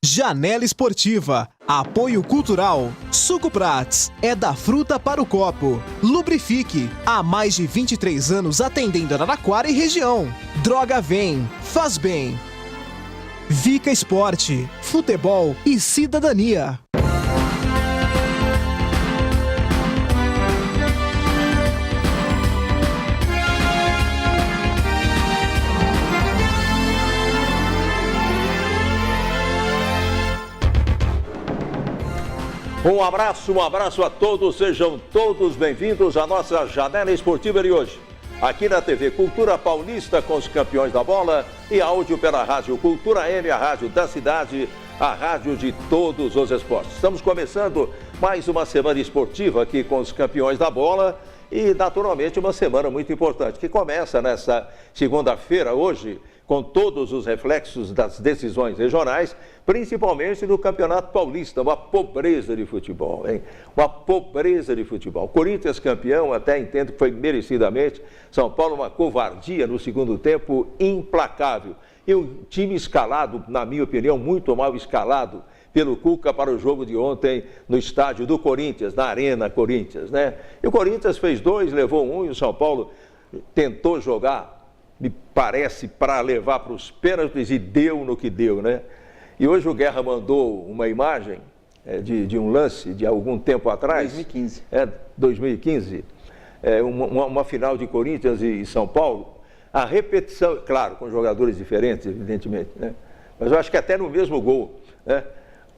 Janela Esportiva, apoio cultural, Suco Prats, é da fruta para o copo. Lubrifique, há mais de 23 anos atendendo Araraquara e região. Droga Vem, faz bem. Vica Esporte, futebol e cidadania. Um abraço a todos, sejam todos bem-vindos à nossa Janela Esportiva de hoje. Aqui na TV Cultura Paulista com os campeões da bola e áudio pela Rádio Cultura M, a rádio da cidade, a rádio de todos os esportes. Estamos começando mais uma semana esportiva aqui com os campeões da bola e, naturalmente, uma semana muito importante que começa nessa segunda-feira, hoje, com todos os reflexos das decisões regionais, principalmente do Campeonato Paulista, uma pobreza de futebol, hein? Uma pobreza de futebol. Corinthians campeão, até entendo que foi merecidamente. São Paulo, uma covardia no segundo tempo implacável. E um time escalado, na minha opinião, muito mal escalado pelo Cuca para o jogo de ontem no estádio do Corinthians, na Arena Corinthians, né? E o Corinthians fez 2, levou 1 e o São Paulo tentou jogar, me parece, para levar para os pênaltis e deu no que deu, né? E hoje o Guerra mandou uma imagem de um lance de algum tempo atrás. 2015. 2015. Uma final de Corinthians e São Paulo. A repetição, claro, com jogadores diferentes, evidentemente, né? Mas eu acho que até no mesmo gol, né?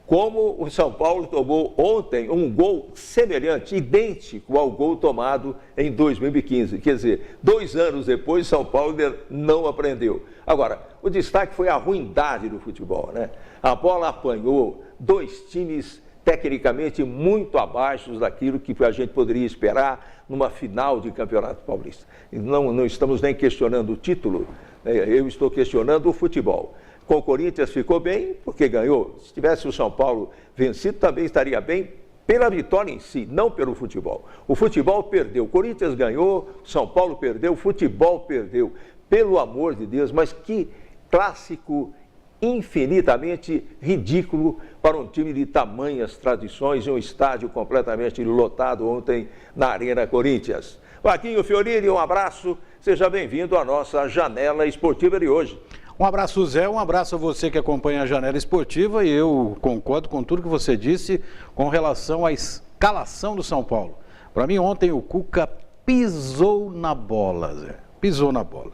Como o São Paulo tomou ontem um gol semelhante, idêntico ao gol tomado em 2015. Quer dizer, 2 anos depois, São Paulo não aprendeu. Agora, o destaque foi a ruindade do futebol, né? A bola apanhou, 2 times tecnicamente muito abaixo daquilo que a gente poderia esperar numa final de Campeonato Paulista. Não estamos nem questionando o título, né? Eu estou questionando o futebol. Com o Corinthians ficou bem porque ganhou. Se tivesse o São Paulo vencido, também estaria bem pela vitória em si, não pelo futebol. O futebol perdeu, o Corinthians ganhou, o São Paulo perdeu, o futebol perdeu. Pelo amor de Deus, mas que clássico infinitamente ridículo para um time de tamanhas tradições e um estádio completamente lotado ontem na Arena Corinthians. Marquinho Fiorini, um abraço, seja bem-vindo à nossa Janela Esportiva de hoje. Um abraço, Zé, um abraço a você que acompanha a Janela Esportiva e eu concordo com tudo que você disse com relação à escalação do São Paulo. Para mim, ontem o Cuca pisou na bola, Zé, pisou na bola.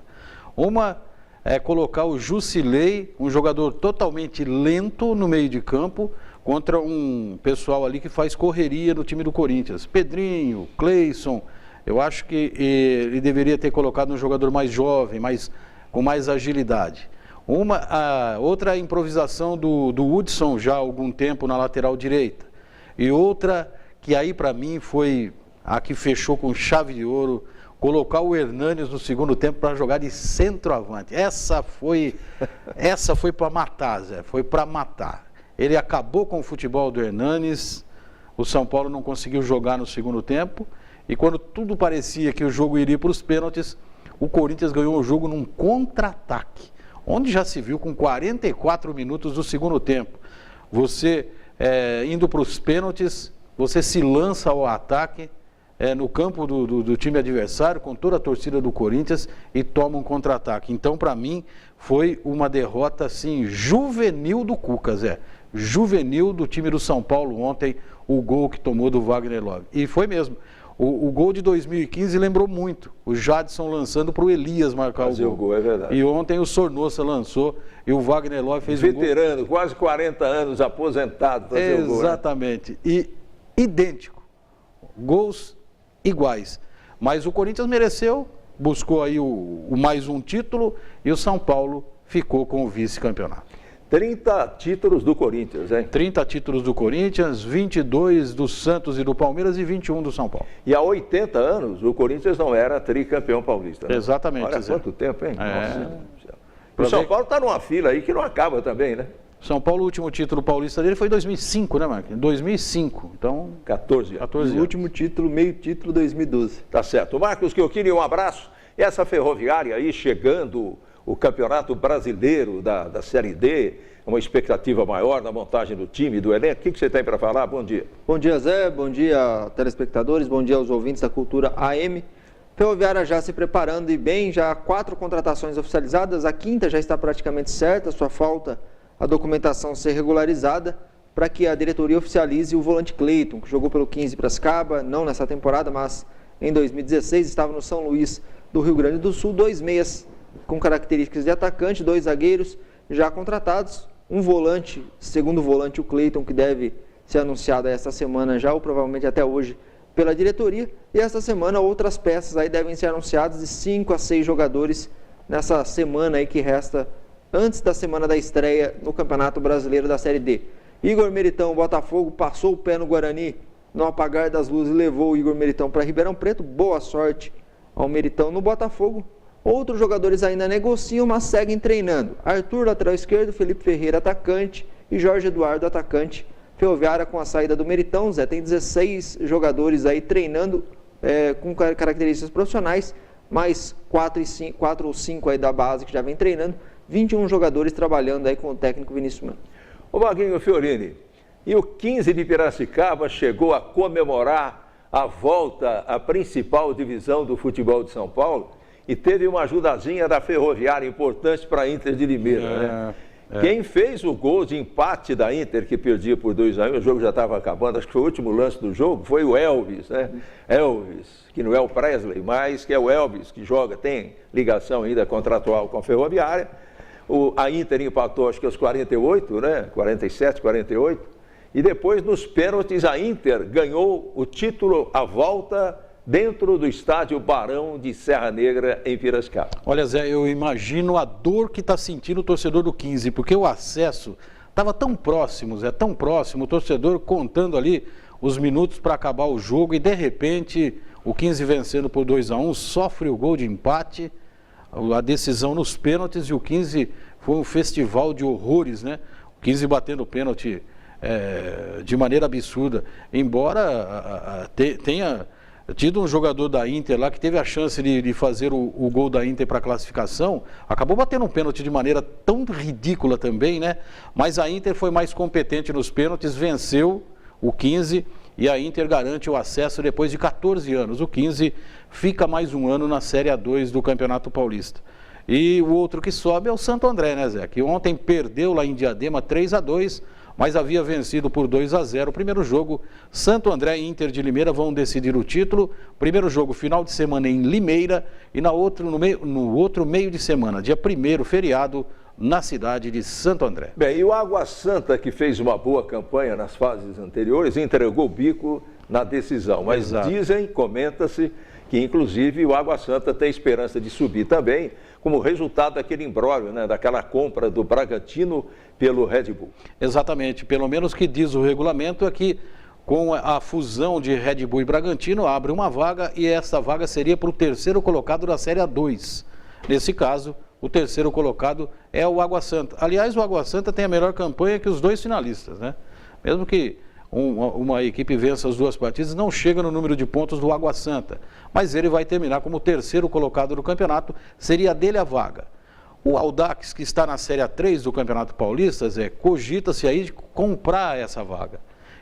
Uma é colocar o Jusilei, um jogador totalmente lento no meio de campo, contra um pessoal ali que faz correria no time do Corinthians. Pedrinho, Cleison, eu acho que ele deveria ter colocado um jogador mais jovem, com mais agilidade. Outra improvisação do Hudson já há algum tempo na lateral direita. E outra que aí para mim foi a que fechou com chave de ouro, colocar o Hernanes no segundo tempo para jogar de centroavante. Essa foi para matar, Zé, foi para matar. Ele acabou com o futebol do Hernanes, o São Paulo não conseguiu jogar no segundo tempo, e quando tudo parecia que o jogo iria para os pênaltis, o Corinthians ganhou o jogo num contra-ataque, onde já se viu com 44 minutos do segundo tempo. Você, indo para os pênaltis, você se lança ao ataque no campo do time adversário, com toda a torcida do Corinthians, e toma um contra-ataque. Então, para mim, foi uma derrota, assim, juvenil do Cuca, Zé. Juvenil do time do São Paulo ontem, o gol que tomou do Wagner Love. E foi mesmo. O gol de 2015 lembrou muito. O Jadson lançando para o Elias marcar o gol. É verdade. E ontem o Sornosa lançou e o Wagner Love fez um gol. Veterano, quase 40 anos, aposentado. Fazer o gol, né? Exatamente. E idêntico. Gols iguais. Mas o Corinthians mereceu, buscou aí o mais um título e o São Paulo ficou com o vice-campeonato. 30 títulos do Corinthians, hein? 30 títulos do Corinthians, 22 do Santos e do Palmeiras e 21 do São Paulo. E há 80 anos o Corinthians não era tricampeão paulista, né? Exatamente. Olha quanto tempo, hein? É. Nossa. O São Paulo está numa fila aí que não acaba também, né? São Paulo, o último título paulista dele foi em 2005, né, Marquinhos? 2005, então... 14 anos. 14 anos. O último título, meio título, 2012. Tá certo. Marcos, que eu queria um abraço. E essa Ferroviária aí, chegando o Campeonato Brasileiro da Série D, uma expectativa maior na montagem do time, do elenco. O que você tem para falar? Bom dia. Bom dia, Zé. Bom dia, telespectadores. Bom dia aos ouvintes da Cultura AM. Ferroviária já se preparando e bem, já 4 contratações oficializadas. A quinta já está praticamente certa, só falta a documentação ser regularizada para que a diretoria oficialize o volante Cleiton, que jogou pelo 15 Piracicaba, não nessa temporada, mas em 2016, estava no São Luís do Rio Grande do Sul. 2 meias com características de atacante, 2 zagueiros já contratados, um volante, segundo volante o Cleiton, que deve ser anunciado esta semana já, ou provavelmente até hoje, pela diretoria, e esta semana outras peças aí devem ser anunciadas, de 5 a 6 jogadores nessa semana aí que resta antes da semana da estreia no Campeonato Brasileiro da Série D. Igor Meritão, Botafogo, passou o pé no Guarani no apagar das luzes e levou o Igor Meritão para Ribeirão Preto. Boa sorte ao Meritão no Botafogo. Outros jogadores ainda negociam, mas seguem treinando. Arthur, lateral esquerdo, Felipe Ferreira, atacante, e Jorge Eduardo, atacante. Ferroviária com a saída do Meritão, Zé, tem 16 jogadores aí treinando com características profissionais, mais 4 ou 5 aí da base que já vem treinando. 21 jogadores trabalhando aí com o técnico Vinícius Mano. Ô Vaguinho Fiorini, e o 15 de Piracicaba chegou a comemorar a volta à principal divisão do futebol de São Paulo e teve uma ajudazinha da Ferroviária importante para a Inter de Limeira, né? Quem fez o gol de empate da Inter, que perdia por 2-1, o jogo já estava acabando, acho que foi o último lance do jogo, foi o Elvis, né? Elvis, que não é o Presley, mas que é o Elvis, que joga, tem ligação ainda contratual com a Ferroviária. A Inter empatou, acho que aos 48, né? 47, 48. E depois, nos pênaltis, a Inter ganhou o título à volta dentro do estádio Barão de Serra Negra, em Piracicaba. Olha, Zé, eu imagino a dor que está sentindo o torcedor do 15, porque o acesso estava tão próximo, Zé, tão próximo, o torcedor contando ali os minutos para acabar o jogo e, de repente, o 15 vencendo por 2-1, sofre o gol de empate, a decisão nos pênaltis, e o 15 foi um festival de horrores, né? O 15 batendo o pênalti de maneira absurda, embora tenha tido um jogador da Inter lá que teve a chance de fazer o gol da Inter para a classificação, acabou batendo um pênalti de maneira tão ridícula também, né? Mas a Inter foi mais competente nos pênaltis, venceu o 15 e a Inter garante o acesso depois de 14 anos. O 15 fica mais um ano na Série A2 do Campeonato Paulista. E o outro que sobe é o Santo André, né, Zé? Que ontem perdeu lá em Diadema 3-2, mas havia vencido por 2-0 o primeiro jogo. Santo André e Inter de Limeira vão decidir o título. Primeiro jogo, final de semana em Limeira, e no outro meio de semana, dia 1º, feriado, na cidade de Santo André. Bem, e o Água Santa, que fez uma boa campanha nas fases anteriores, entregou o bico na decisão. Mas dizem, comenta-se, que inclusive o Água Santa tem esperança de subir também, como resultado daquele imbróglio, né, daquela compra do Bragantino pelo Red Bull. Exatamente, pelo menos o que diz o regulamento é que com a fusão de Red Bull e Bragantino abre uma vaga, e essa vaga seria para o terceiro colocado da Série A2. Nesse caso, o terceiro colocado é o Água Santa. Aliás, o Água Santa tem a melhor campanha que os 2 finalistas, né? Mesmo que uma equipe vença as 2 partidas, não chega no número de pontos do Água Santa, mas ele vai terminar como o terceiro colocado do campeonato, seria dele a vaga. O Audax, que está na Série A3 do Campeonato Paulista, cogita-se aí de comprar essa vaga.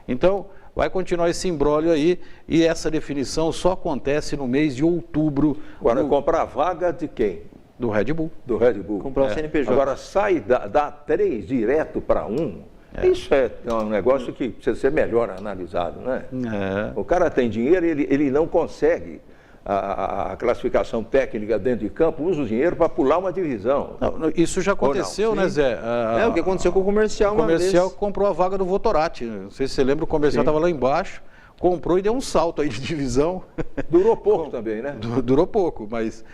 Então, vai continuar esse imbróglio aí, e essa definição só acontece no mês de outubro. Agora, comprar a vaga de quem? Do Red Bull. Do Red Bull. Comprar o CNPJ. Agora, sai da 3 direto para 1. Isso é um negócio que precisa ser melhor analisado, né? O cara tem dinheiro, ele não consegue a classificação técnica dentro de campo, usa o dinheiro para pular uma divisão. Não, isso já aconteceu, né, Zé? O que aconteceu com o Comercial uma vez. O Comercial comprou a vaga do Votorati. Não sei se você lembra, o Comercial estava lá embaixo, comprou e deu um salto aí de divisão. Durou pouco também, né? Durou pouco, mas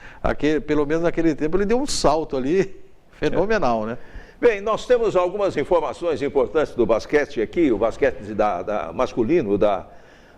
pelo menos naquele tempo ele deu um salto ali fenomenal, né? Bem, nós temos algumas informações importantes do basquete aqui, o basquete masculino da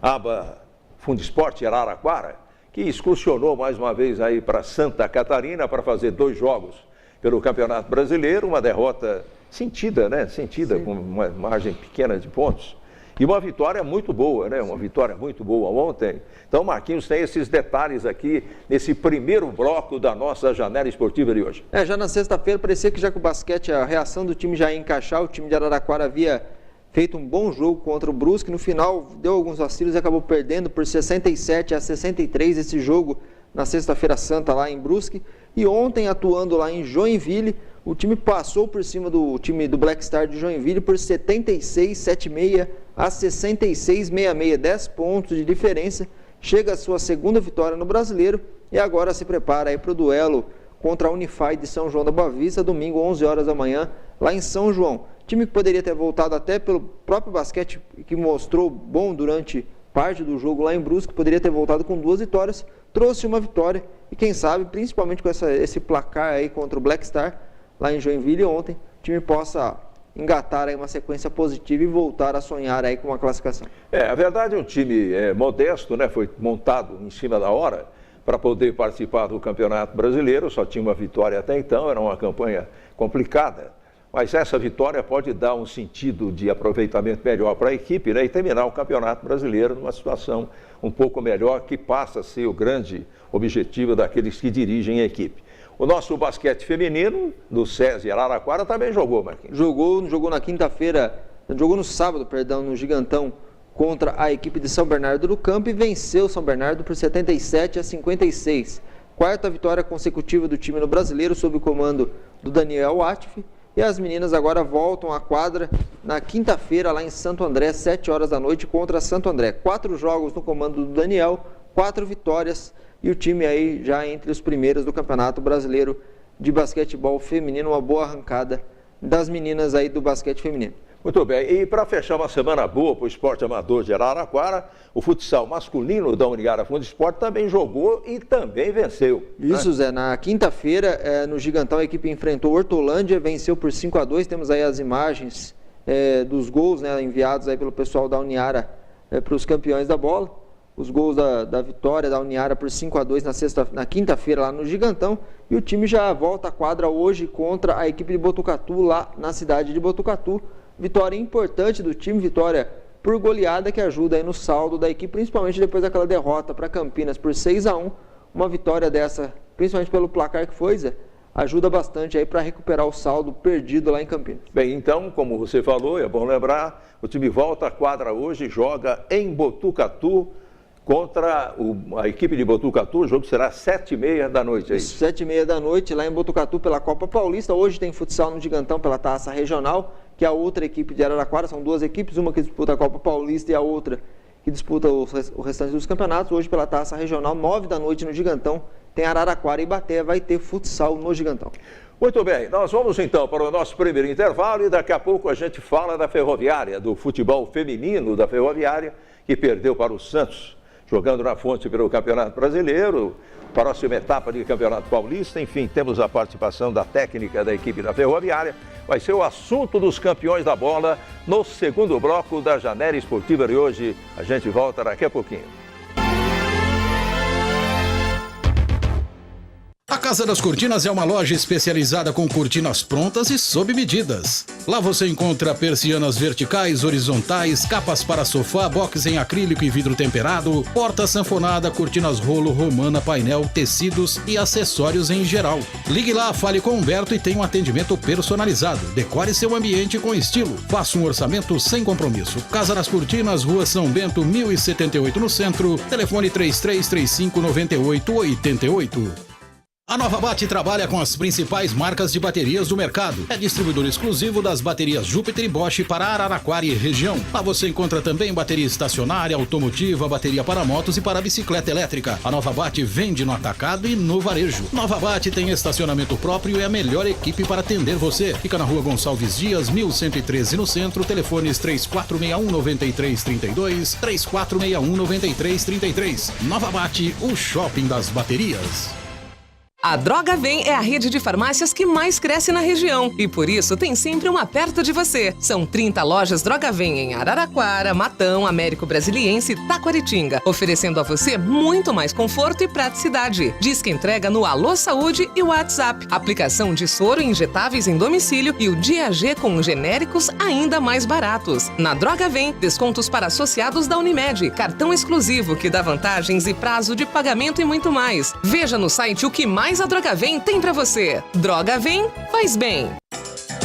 aba Fundesporte Araraquara, que excursionou mais uma vez aí para Santa Catarina para fazer 2 jogos pelo Campeonato Brasileiro, uma derrota sentida, né? Sentida, com uma margem pequena de pontos. E uma vitória muito boa, né? Uma vitória muito boa ontem. Então, Marquinhos tem esses detalhes aqui nesse primeiro bloco da nossa janela esportiva de hoje. Já na sexta-feira parecia que já com o basquete a reação do time já ia encaixar. O time de Araraquara havia feito um bom jogo contra o Brusque. No final deu alguns vacilos e acabou perdendo por 67-63 esse jogo na sexta-feira santa lá em Brusque. E ontem, atuando lá em Joinville, o time passou por cima do time do Black Star de Joinville por 76-76 a 66-66, 10 pontos de diferença. Chega a sua segunda vitória no Brasileiro e agora se prepara aí para o duelo contra a Unify de São João da Boa Vista, domingo, 11 horas da manhã, lá em São João. Time que poderia ter voltado até pelo próprio basquete, que mostrou bom durante parte do jogo lá em Brusque, poderia ter voltado com 2 vitórias, trouxe uma vitória e quem sabe, principalmente com esse placar aí contra o Black Star, lá em Joinville ontem, o time possa engatar aí uma sequência positiva e voltar a sonhar aí com uma classificação. A verdade é um time modesto, né? Foi montado em cima da hora para poder participar do Campeonato Brasileiro, só tinha uma vitória até então, era uma campanha complicada, mas essa vitória pode dar um sentido de aproveitamento melhor para a equipe, né? E terminar o Campeonato Brasileiro numa situação um pouco melhor, que passa a ser o grande objetivo daqueles que dirigem a equipe. O nosso basquete feminino, do SESI Araraquara, também jogou, Marquinhos. Jogou na quinta-feira, jogou no sábado, no Gigantão, contra a equipe de São Bernardo do Campo e venceu São Bernardo por 77-56. Quarta vitória consecutiva do time no Brasileiro, sob o comando do Daniel Atif. E as meninas agora voltam à quadra na quinta-feira, lá em Santo André, 7 horas da noite, contra Santo André. 4 jogos no comando do Daniel, 4 vitórias. E o time aí já entre os primeiros do Campeonato Brasileiro de Basquetebol Feminino, uma boa arrancada das meninas aí do basquete feminino. Muito bem, e para fechar uma semana boa para o esporte amador de Araraquara, o futsal masculino da Unigara Fundo Esporte também jogou e também venceu. Isso, né? Zé, na quinta-feira, no Gigantão, a equipe enfrentou Hortolândia, venceu por 5-2, temos aí as imagens dos gols, né, enviados aí pelo pessoal da Uniara para os campeões da bola. Os gols da vitória da Uniara por 5-2 na quinta-feira lá no Gigantão. E o time já volta à quadra hoje contra a equipe de Botucatu, lá na cidade de Botucatu. Vitória importante do time, vitória por goleada que ajuda aí no saldo da equipe, principalmente depois daquela derrota para Campinas por 6-1. Uma vitória dessa, principalmente pelo placar que foi, Zé, ajuda bastante aí para recuperar o saldo perdido lá em Campinas. Bem, então, como você falou, é bom lembrar, o time volta à quadra hoje, joga em Botucatu, contra a equipe de Botucatu. O jogo será 7h30 da noite. É isso? 7h30 da noite, lá em Botucatu, pela Copa Paulista. Hoje tem futsal no Gigantão pela Taça Regional, que é a outra equipe de Araraquara. São 2 equipes, uma que disputa a Copa Paulista e a outra que disputa o restante dos campeonatos. Hoje pela Taça Regional, 9 da noite no Gigantão, tem Araraquara e Ibaté, vai ter futsal no Gigantão. Muito bem, nós vamos então para o nosso primeiro intervalo e daqui a pouco a gente fala da Ferroviária, do futebol feminino da Ferroviária, que perdeu para o Santos, jogando na Fonte pelo Campeonato Brasileiro, próxima etapa de Campeonato Paulista. Enfim, temos a participação da técnica da equipe da Ferroviária. Vai ser o assunto dos campeões da bola no segundo bloco da Janela Esportiva de hoje. A gente volta daqui a pouquinho. A Casa das Cortinas é uma loja especializada com cortinas prontas e sob medidas. Lá você encontra persianas verticais, horizontais, capas para sofá, box em acrílico e vidro temperado, porta sanfonada, cortinas rolo, romana, painel, tecidos e acessórios em geral. Ligue lá, fale com Humberto e tenha um atendimento personalizado. Decore seu ambiente com estilo. Faça um orçamento sem compromisso. Casa das Cortinas, Rua São Bento, 1078 no centro. Telefone 33359888. A Nova Bate trabalha com as principais marcas de baterias do mercado. É distribuidor exclusivo das baterias Júpiter e Bosch para Araraquara e região. Lá você encontra também bateria estacionária, automotiva, bateria para motos e para bicicleta elétrica. A Nova Bate vende no atacado e no varejo. Nova Bate tem estacionamento próprio e a melhor equipe para atender você. Fica na Rua Gonçalves Dias, 1113 no centro. Telefones 3461-9332, 3461-9333. Nova Bate, o shopping das baterias. A Droga Vem é a rede de farmácias que mais cresce na região e por isso tem sempre uma perto de você. São 30 lojas Droga Vem em Araraquara, Matão, Américo Brasiliense e Taquaritinga, oferecendo a você muito mais conforto e praticidade. Disque entrega no Alô Saúde e WhatsApp. Aplicação de soro e injetáveis em domicílio e o Dia G com genéricos ainda mais baratos. Na Droga Vem, descontos para associados da Unimed, cartão exclusivo que dá vantagens e prazo de pagamento e muito mais. Veja no site o que mais a Droga Vem tem pra você. Droga Vem, faz bem.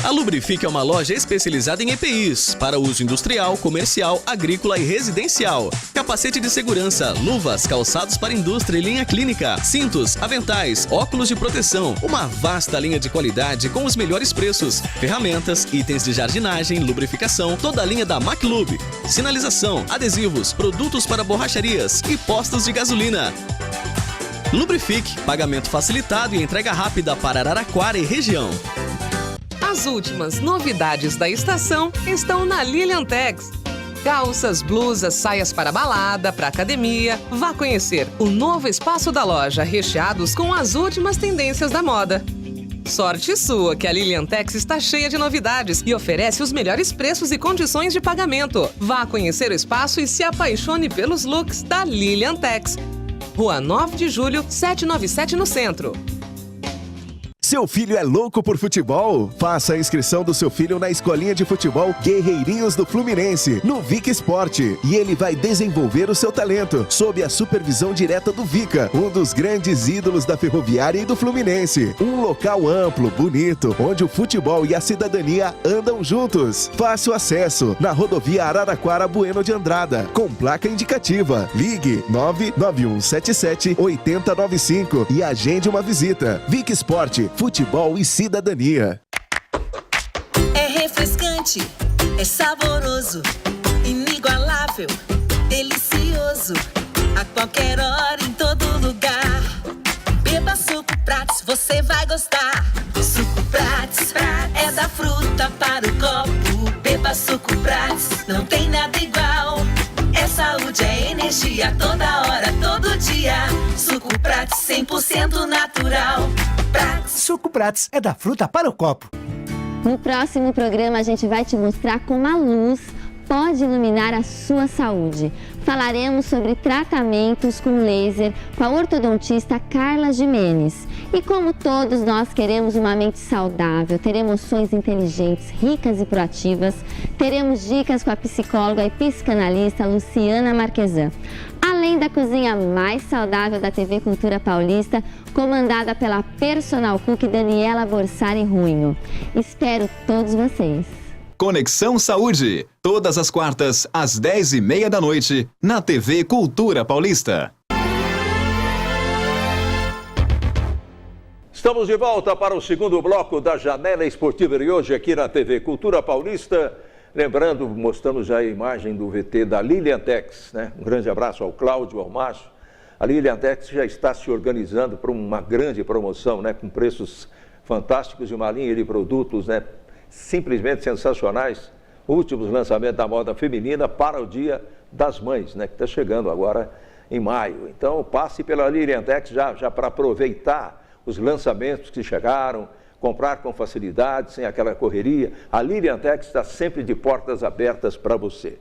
A Lubrifique é uma loja especializada em EPIs, para uso industrial, comercial, agrícola e residencial. Capacete de segurança, luvas, calçados para indústria e linha clínica, cintos, aventais, óculos de proteção, uma vasta linha de qualidade com os melhores preços, ferramentas, itens de jardinagem, lubrificação, toda a linha da MacLub, sinalização, adesivos, produtos para borracharias e postos de gasolina. Lubrifique, pagamento facilitado e entrega rápida para Araraquara e região. As últimas novidades da estação estão na Liliantex. Calças, blusas, saias para balada, para academia. Vá conhecer o novo espaço da loja, recheados com as últimas tendências da moda. Sorte sua que a Liliantex está cheia de novidades e oferece os melhores preços e condições de pagamento. Vá conhecer o espaço e se apaixone pelos looks da Liliantex. Rua 9 de Julho, 797 no centro. Seu filho é louco por futebol? Faça a inscrição do seu filho na escolinha de futebol Guerreirinhos do Fluminense, no Vica Esporte. E ele vai desenvolver o seu talento, sob a supervisão direta do Vica, um dos grandes ídolos da Ferroviária e do Fluminense. Um local amplo, bonito, onde o futebol e a cidadania andam juntos. Fácil acesso, na rodovia Araraquara Bueno de Andrada, com placa indicativa. Ligue 99177-8095 e agende uma visita. Vica Esporte, futebol e cidadania. É refrescante, é saboroso, inigualável, delicioso, a qualquer hora, em todo lugar. Beba Suco Prates, você vai gostar. Suco Prates é da fruta para o copo. Beba Suco Prates, não tem nada igual. É saúde, é energia, toda hora, todo dia. Suco Prates 100% natural. Suco Prates é da fruta para o copo. No próximo programa a gente vai te mostrar como a luz pode iluminar a sua saúde. Falaremos sobre tratamentos com laser com a ortodontista Carla Jimenez. E como todos nós queremos uma mente saudável, ter emoções inteligentes, ricas e proativas, teremos dicas com a psicóloga e psicanalista Luciana Marquesan. Além da cozinha mais saudável da TV Cultura Paulista, comandada pela personal cook Daniela Borsari Ruinho. Espero todos vocês. Conexão Saúde, todas as quartas, às 10h30 da noite, na TV Cultura Paulista. Estamos de volta para o segundo bloco da Janela Esportiva e hoje aqui na TV Cultura Paulista. Lembrando, mostramos já a imagem do VT da Liliantex, né? Um grande abraço ao Cláudio, ao Márcio. A Liliantex já está se organizando para uma grande promoção, né? Com preços fantásticos e uma linha de produtos, né? Simplesmente sensacionais, últimos lançamentos da moda feminina para o Dia das Mães, né, que está chegando agora em maio. Então passe pela Liliantex já para aproveitar os lançamentos que chegaram, comprar com facilidade, sem aquela correria. A Liliantex está sempre de portas abertas para você.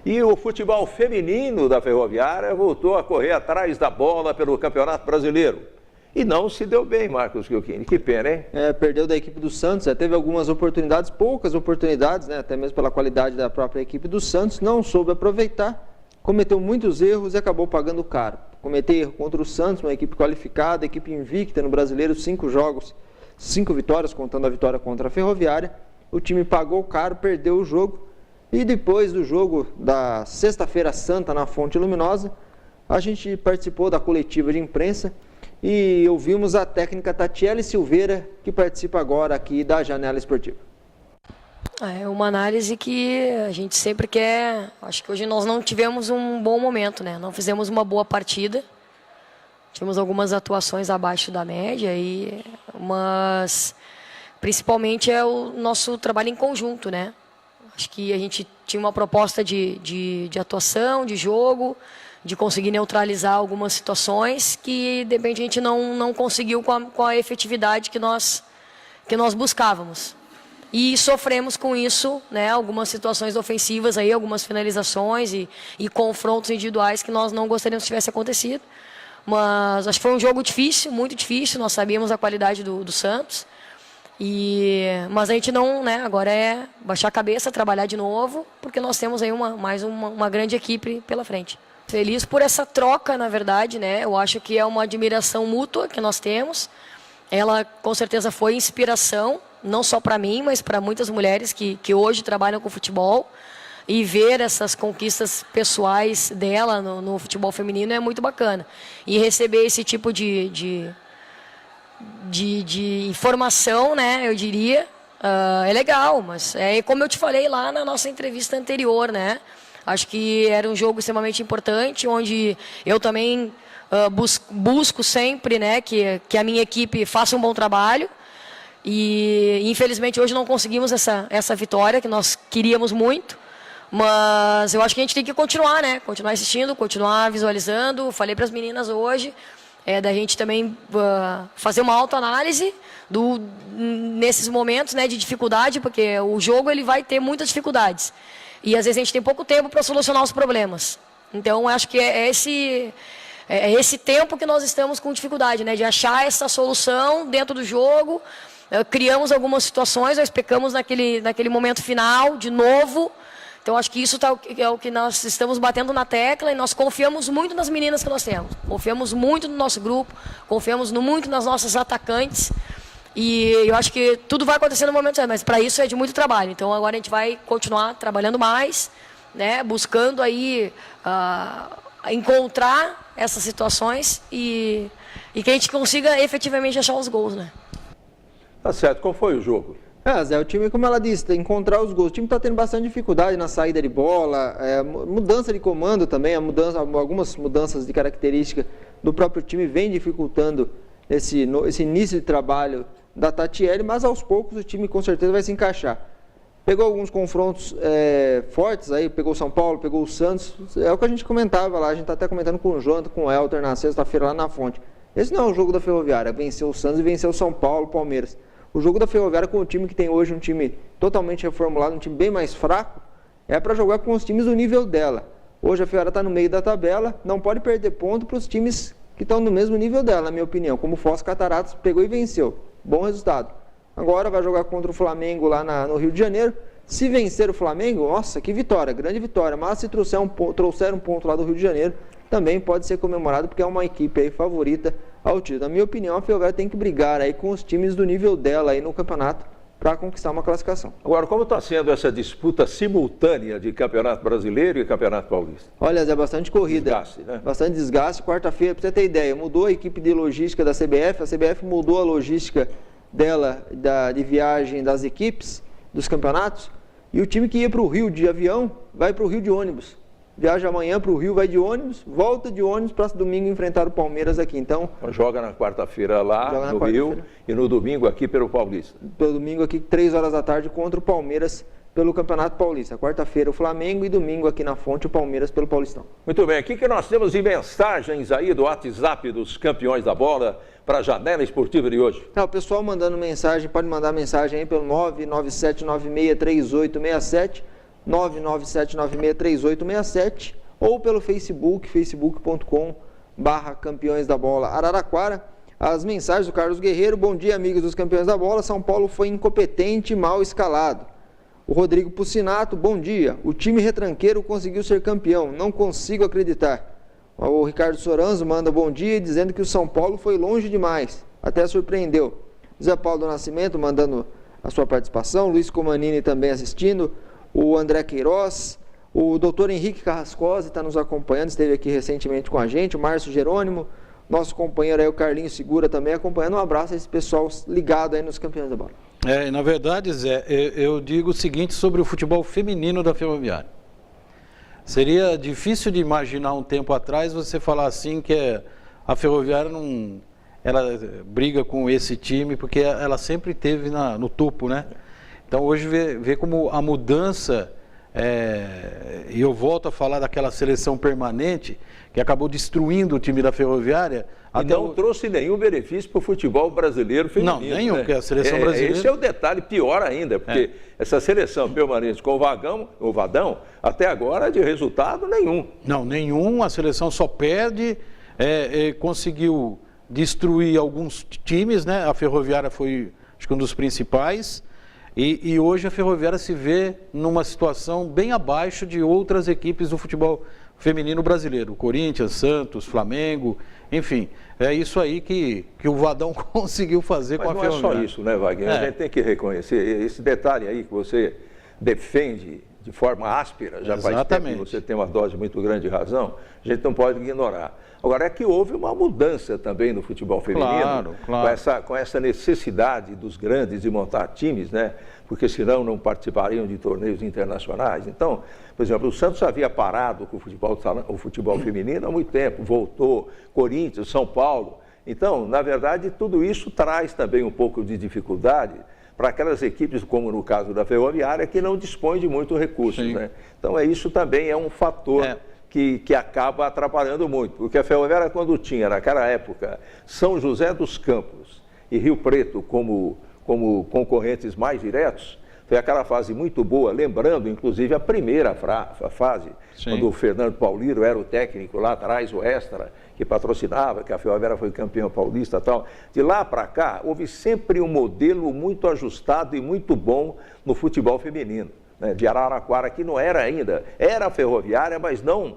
E o futebol feminino da Ferroviária voltou a correr atrás da bola pelo Campeonato Brasileiro. E não se deu bem, Marcos Gilchini. Que pena, hein? Perdeu da equipe do Santos, teve algumas oportunidades, poucas oportunidades, né? Até mesmo pela qualidade da própria equipe do Santos, não soube aproveitar, cometeu muitos erros e acabou pagando caro. Cometeu erro contra o Santos, uma equipe qualificada, equipe invicta no Brasileiro, 5 jogos, 5 vitórias, contando a vitória contra a Ferroviária. O time pagou caro, perdeu o jogo. E depois do jogo da Sexta-feira Santa na Fonte Luminosa, a gente participou da coletiva de imprensa e ouvimos a técnica Tatiele Silveira, que participa agora aqui da Janela Esportiva. É uma análise que a gente sempre quer. Acho que hoje nós não tivemos um bom momento, né? Não fizemos uma boa partida. Tivemos algumas atuações abaixo da média, mas principalmente é o nosso trabalho em conjunto, né? Acho que a gente tinha uma proposta de atuação, de jogo, de conseguir neutralizar algumas situações que de repente a gente não conseguiu com a efetividade que nós buscávamos. E sofremos com isso, né, algumas situações ofensivas, aí, algumas finalizações e confrontos individuais que nós não gostaríamos que tivesse acontecido. Mas acho que foi um jogo difícil, muito difícil, nós sabíamos a qualidade do Santos. Mas a gente não, né, agora é baixar a cabeça, trabalhar de novo, porque nós temos aí mais uma grande equipe pela frente. Feliz por essa troca, na verdade, né? Eu acho que é uma admiração mútua que nós temos. Ela, com certeza, foi inspiração, não só para mim, mas para muitas mulheres que hoje trabalham com futebol. E ver essas conquistas pessoais dela no futebol feminino é muito bacana. E receber esse tipo de informação, né, eu diria, é legal. Mas é como eu te falei lá na nossa entrevista anterior, né? Acho que era um jogo extremamente importante, onde eu também busco sempre, né, que a minha equipe faça um bom trabalho. E infelizmente hoje não conseguimos essa vitória que nós queríamos muito. Mas eu acho que a gente tem que continuar, né? Continuar assistindo, continuar visualizando. Falei para as meninas hoje da gente também fazer uma autoanálise nesses momentos, né, de dificuldade, porque o jogo ele vai ter muitas dificuldades. E às vezes a gente tem pouco tempo para solucionar os problemas. Então eu acho que é esse tempo que nós estamos com dificuldade, né, de achar essa solução dentro do jogo. Criamos algumas situações, nós pecamos naquele momento final, de novo. Então, acho que isso é o que nós estamos batendo na tecla e nós confiamos muito nas meninas que nós temos. Confiamos muito no nosso grupo, confiamos muito nas nossas atacantes. E eu acho que tudo vai acontecer no momento certo, mas para isso é de muito trabalho. Então, agora a gente vai continuar trabalhando mais, né, buscando aí encontrar essas situações e que a gente consiga efetivamente achar os gols, né? Tá certo. Qual foi o jogo? Zé, o time, como ela disse, encontrar os gols. O time está tendo bastante dificuldade na saída de bola, mudança de comando também, algumas mudanças de característica do próprio time vem dificultando esse início de trabalho da Tatiele, mas aos poucos o time com certeza vai se encaixar. Pegou alguns confrontos fortes, aí pegou o São Paulo, pegou o Santos, é o que a gente comentava lá, a gente está até comentando com o Jonathan, com o Elter na sexta-feira lá na Fonte. Esse não é o jogo da Ferroviária, venceu o Santos e venceu o São Paulo, o Palmeiras. O jogo da Ferroviária com o time que tem hoje, um time totalmente reformulado, um time bem mais fraco, é para jogar com os times do nível dela. Hoje a Ferroviária está no meio da tabela, não pode perder ponto para os times que estão no mesmo nível dela, na minha opinião. Como o Foz Cataratas pegou e venceu. Bom resultado. Agora vai jogar contra o Flamengo lá no Rio de Janeiro. Se vencer o Flamengo, nossa, que vitória, grande vitória. Mas se trouxer um ponto lá do Rio de Janeiro, também pode ser comemorado, porque é uma equipe aí favorita ao título. Na minha opinião, a Ferroviária tem que brigar aí com os times do nível dela aí no campeonato para conquistar uma classificação. Agora, como está sendo essa disputa simultânea de Campeonato Brasileiro e Campeonato Paulista? Olha, Zé, bastante corrida. Desgaste, né? Bastante desgaste. Quarta-feira, para você ter ideia, mudou a equipe de logística da CBF, a CBF mudou a logística dela, de viagem das equipes, dos campeonatos, e o time que ia para o Rio de avião, vai para o Rio de ônibus. Viaja amanhã para o Rio, vai de ônibus, volta de ônibus para domingo enfrentar o Palmeiras aqui. Então joga na quarta-feira lá no Rio e no domingo aqui pelo Paulista. Pelo domingo aqui, 3 horas da tarde, contra o Palmeiras pelo Campeonato Paulista. Quarta-feira o Flamengo e domingo aqui na Fonte o Palmeiras pelo Paulistão. Muito bem, aqui que nós temos de mensagens aí do WhatsApp dos campeões da bola para a janela esportiva de hoje. O pessoal mandando mensagem, pode mandar mensagem aí pelo 997963867. 997963867 ou pelo Facebook, facebook.com/campeões da bola Araraquara. As mensagens do Carlos Guerreiro: bom dia, amigos dos campeões da bola, São Paulo foi incompetente e mal escalado. O Rodrigo Pucinato: bom dia, o time retranqueiro conseguiu ser campeão, não consigo acreditar. O Ricardo Soranzo manda bom dia dizendo que o São Paulo foi longe demais, até surpreendeu. Zé Paulo do Nascimento mandando a sua participação, Luiz Comanini também assistindo, o André Queiroz, o doutor Henrique Carrascosa está nos acompanhando, esteve aqui recentemente com a gente, o Márcio Jerônimo, nosso companheiro aí, o Carlinhos Segura também acompanhando. Um abraço a esse pessoal ligado aí nos campeões da bola. Na verdade, Zé, eu digo o seguinte sobre o futebol feminino da Ferroviária. Seria difícil de imaginar um tempo atrás você falar assim que a Ferroviária ela briga com esse time, porque ela sempre esteve no topo, né? Então hoje vê como a mudança E eu volto a falar daquela seleção permanente que acabou destruindo o time da Ferroviária. E não trouxe nenhum benefício para o futebol brasileiro feminino. Não, nenhum, porque a seleção brasileira... Esse é o detalhe pior ainda, porque essa seleção permanente com o Vadão, até agora de resultado nenhum. Não, nenhum. A seleção só perde, conseguiu destruir alguns times, né? A Ferroviária foi, acho que um dos principais. E hoje a Ferroviária se vê numa situação bem abaixo de outras equipes do futebol feminino brasileiro. Corinthians, Santos, Flamengo, enfim. É isso aí que o Vadão conseguiu fazer com a Ferroviária. Mas não é só isso, né, Wagner? A gente tem que reconhecer esse detalhe aí que você defende de forma áspera, já faz tempo que você tem uma dose muito grande de razão, a gente não pode ignorar. Agora, é que houve uma mudança também no futebol feminino, com essa necessidade dos grandes de montar times, né? Porque senão não participariam de torneios internacionais. Então, por exemplo, o Santos havia parado com o futebol feminino há muito tempo, voltou, Corinthians, São Paulo. Então, na verdade, tudo isso traz também um pouco de dificuldade para aquelas equipes, como no caso da Ferroviária, que não dispõem de muitos recursos, né? Então, isso também é um fator que acaba atrapalhando muito. Porque a Ferroviária, quando tinha, naquela época, São José dos Campos e Rio Preto como concorrentes mais diretos, foi aquela fase muito boa, lembrando, inclusive, a primeira fase, quando o Fernando Paulino era o técnico lá atrás, o Extra, que patrocinava, que a Ferroviária foi campeã paulista e tal. De lá para cá, houve sempre um modelo muito ajustado e muito bom no futebol feminino, né? De Araraquara, que não era ainda, era a Ferroviária, mas não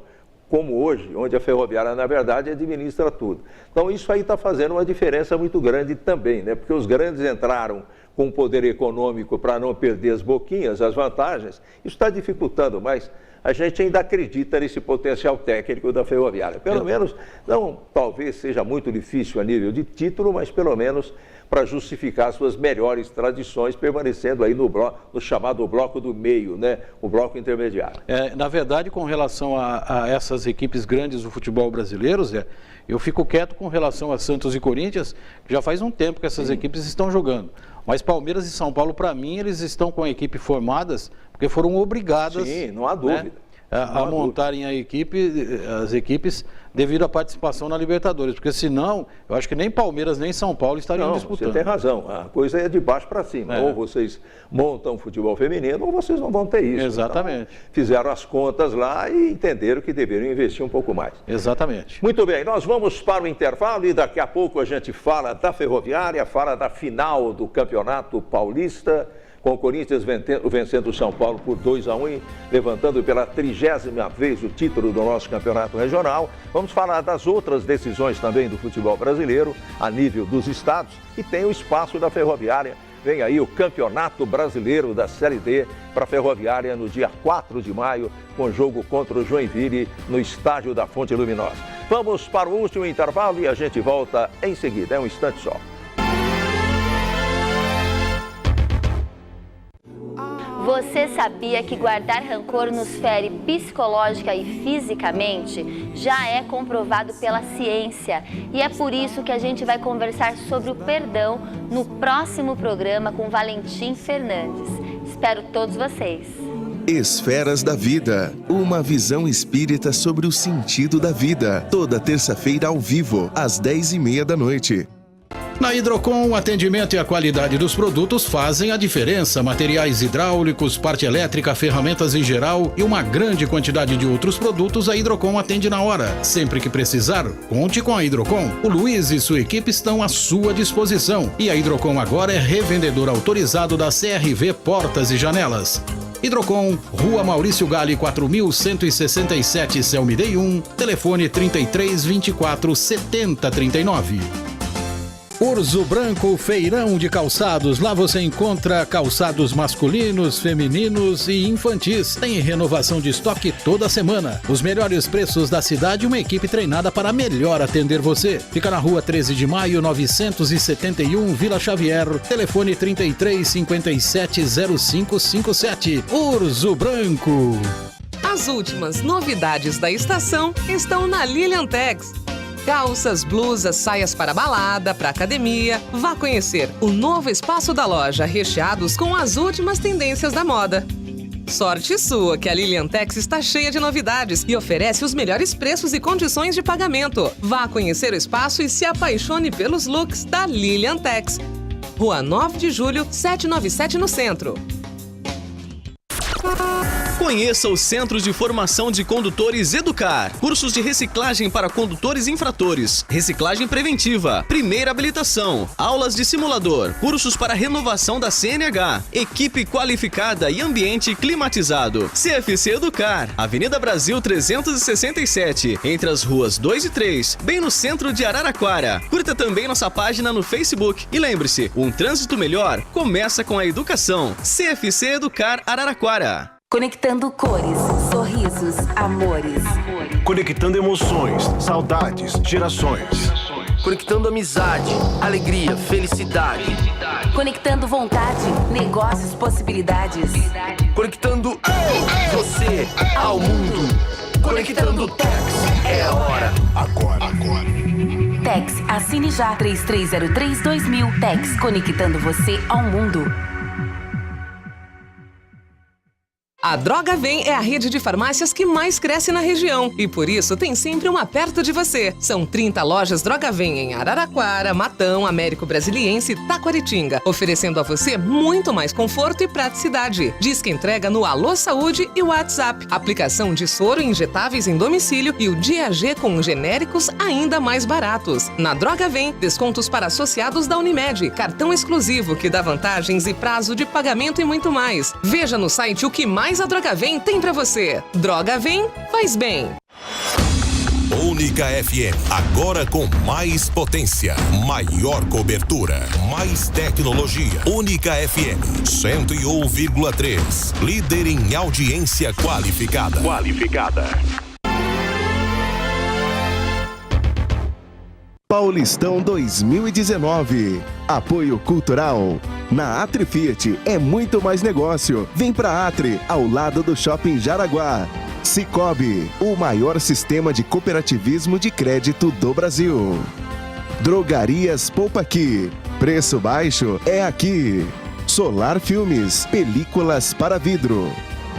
como hoje, onde a Ferroviária, na verdade, administra tudo. Então, isso aí está fazendo uma diferença muito grande também, né? Porque os grandes entraram com poder econômico para não perder as boquinhas, as vantagens. Isso está dificultando, mas a gente ainda acredita nesse potencial técnico da Ferroviária. Pelo menos, não talvez seja muito difícil a nível de título, mas pelo menos para justificar suas melhores tradições, permanecendo aí no chamado bloco do meio, né? O bloco intermediário. Na verdade, com relação a essas equipes grandes do futebol brasileiro, Zé, eu fico quieto com relação a Santos e Corinthians, que já faz um tempo que essas equipes estão jogando. Mas Palmeiras e São Paulo, para mim, eles estão com a equipe formadas, porque foram obrigadas... Sim, não há dúvida. Né, a montarem as equipes devido à participação na Libertadores, porque senão, eu acho que nem Palmeiras nem São Paulo estariam disputando. Você tem razão, a coisa é de baixo para cima, ou vocês montam futebol feminino ou vocês não vão ter isso. Exatamente. Então, fizeram as contas lá e entenderam que deveriam investir um pouco mais. Exatamente. Muito bem, nós vamos para o intervalo e daqui a pouco a gente fala da Ferroviária, fala da final do Campeonato Paulista, com o Corinthians vencendo o São Paulo por 2-1 e levantando pela 30ª vez o título do nosso campeonato regional. Vamos falar das outras decisões também do futebol brasileiro, a nível dos estados, e tem o espaço da Ferroviária. Vem aí o Campeonato Brasileiro da Série D para a Ferroviária no dia 4 de maio, com jogo contra o Joinville no estádio da Fonte Luminosa. Vamos para o último intervalo e a gente volta em seguida, é um instante só. Você sabia que guardar rancor nos fere psicológica e fisicamente? Já é comprovado pela ciência. E é por isso que a gente vai conversar sobre o perdão no próximo programa com Valentim Fernandes. Espero todos vocês. Esferas da Vida, uma visão espírita sobre o sentido da vida. Toda terça-feira ao vivo, às 10h30 da noite. Na Hidrocon, o atendimento e a qualidade dos produtos fazem a diferença. Materiais hidráulicos, parte elétrica, ferramentas em geral e uma grande quantidade de outros produtos, a Hidrocon atende na hora. Sempre que precisar, conte com a Hidrocon. O Luiz e sua equipe estão à sua disposição. E a Hidrocon agora é revendedor autorizado da CRV Portas e Janelas. Hidrocon, Rua Maurício Gale, 4167, Celmidei 1, telefone 33 24 70 39. Urso Branco Feirão de Calçados. Lá você encontra calçados masculinos, femininos e infantis. Tem renovação de estoque toda semana. Os melhores preços da cidade e uma equipe treinada para melhor atender você. Fica na Rua 13 de Maio, 971, Vila Xavier. Telefone 33 57 0557. Urso Branco. As últimas novidades da estação estão na Lilian Tags. Calças, blusas, saias para balada, para academia. Vá conhecer o novo espaço da loja, recheados com as últimas tendências da moda. Sorte sua que a Liliantex está cheia de novidades e oferece os melhores preços e condições de pagamento. Vá conhecer o espaço e se apaixone pelos looks da Liliantex. Rua 9 de Julho, 797 no centro. Conheça os Centros de Formação de Condutores Educar. Cursos de reciclagem para condutores infratores, reciclagem preventiva, primeira habilitação, aulas de simulador, cursos para renovação da CNH, equipe qualificada e ambiente climatizado. CFC Educar, Avenida Brasil 367, entre as ruas 2 e 3, bem no centro de Araraquara. Curta também nossa página no Facebook e lembre-se, um trânsito melhor começa com a educação. CFC Educar Araraquara. Conectando cores, sorrisos, amores. Conectando emoções, saudades, gerações. Conectando amizade, alegria, felicidade. Conectando vontade, negócios, possibilidades. Conectando você ao mundo. Conectando Tex, é a hora. Agora. Tex, assine já 3303-2000. Tex, conectando você ao mundo. A Droga Vem é a rede de farmácias que mais cresce na região e por isso tem sempre uma perto de você. São 30 lojas Droga Vem em Araraquara, Matão, Américo Brasiliense e Taquaritinga, oferecendo a você muito mais conforto e praticidade. Disque entrega no Alô Saúde e WhatsApp, aplicação de soro e injetáveis em domicílio e o Dia G com genéricos ainda mais baratos. Na Droga Vem, descontos para associados da Unimed, cartão exclusivo que dá vantagens e prazo de pagamento e muito mais. Veja no site o que mais a Droga Vem tem pra você. Droga Vem, faz bem. Única FM, agora com mais potência, maior cobertura, mais tecnologia. Única FM, 101,3. Líder em audiência qualificada. Paulistão 2019. Apoio cultural. Na Atri Fiat é muito mais negócio. Vem pra Atri, ao lado do Shopping Jaraguá. Cicobi, o maior sistema de cooperativismo de crédito do Brasil. Drogarias Poupa Aqui. Preço baixo é aqui. Solar Filmes, películas para vidro.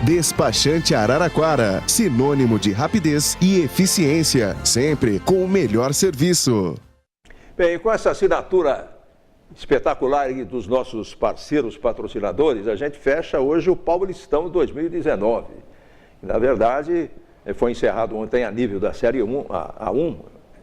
Despachante Araraquara, sinônimo de rapidez e eficiência, sempre com o melhor serviço. Bem, com essa assinatura espetacular aí dos nossos parceiros patrocinadores, a gente fecha hoje o Paulistão 2019. Na verdade, foi encerrado ontem a nível da Série A1,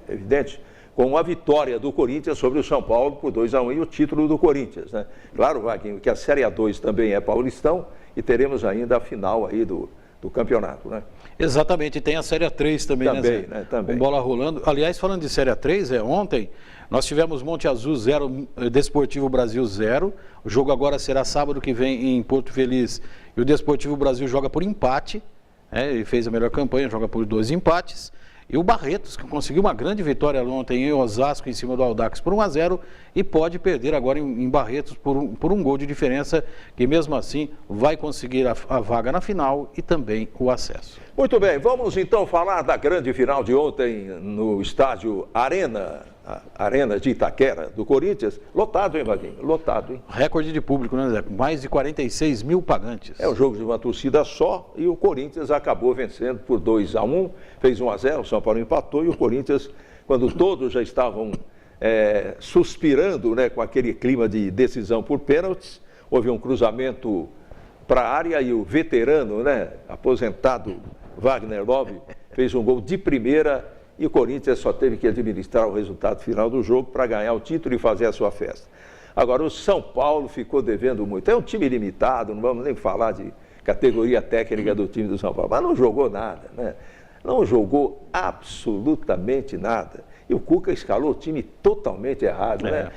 evidente, com a vitória do Corinthians sobre o São Paulo por 2-1 e o título do Corinthians, né? Claro, Vaguinho, que a Série A2 também é Paulistão e teremos ainda a final aí do campeonato, né? Exatamente, e tem a Série A3 também, né? Também. Com bola rolando. Aliás, falando de Série A3, ontem nós tivemos Monte Azul 0, Desportivo Brasil 0. O jogo agora será sábado que vem em Porto Feliz e o Desportivo Brasil joga por empate. Ele fez a melhor campanha, joga por 2 empates. E o Barretos, que conseguiu uma grande vitória ontem em Osasco, em cima do Audax por 1-0, e pode perder agora em Barretos por um gol de diferença, que mesmo assim vai conseguir a vaga na final e também o acesso. Muito bem, vamos então falar da grande final de ontem no estádio Arena de Itaquera, do Corinthians. Lotado, hein, Vaguinho? Lotado, hein? Recorde de público, né, Zé? Mais de 46 mil pagantes. É um jogo de uma torcida só e o Corinthians acabou vencendo por 2-1, fez 1-0, o São Paulo empatou e o Corinthians, quando todos já estavam suspirando, né, com aquele clima de decisão por pênaltis, houve um cruzamento para a área e o veterano, né, aposentado Wagner Love, fez um gol de primeira e o Corinthians só teve que administrar o resultado final do jogo para ganhar o título e fazer a sua festa. Agora, o São Paulo ficou devendo muito. É um time limitado, não vamos nem falar de categoria técnica do time do São Paulo, mas não jogou nada, né? Não jogou absolutamente nada. E o Cuca escalou o time totalmente errado, né?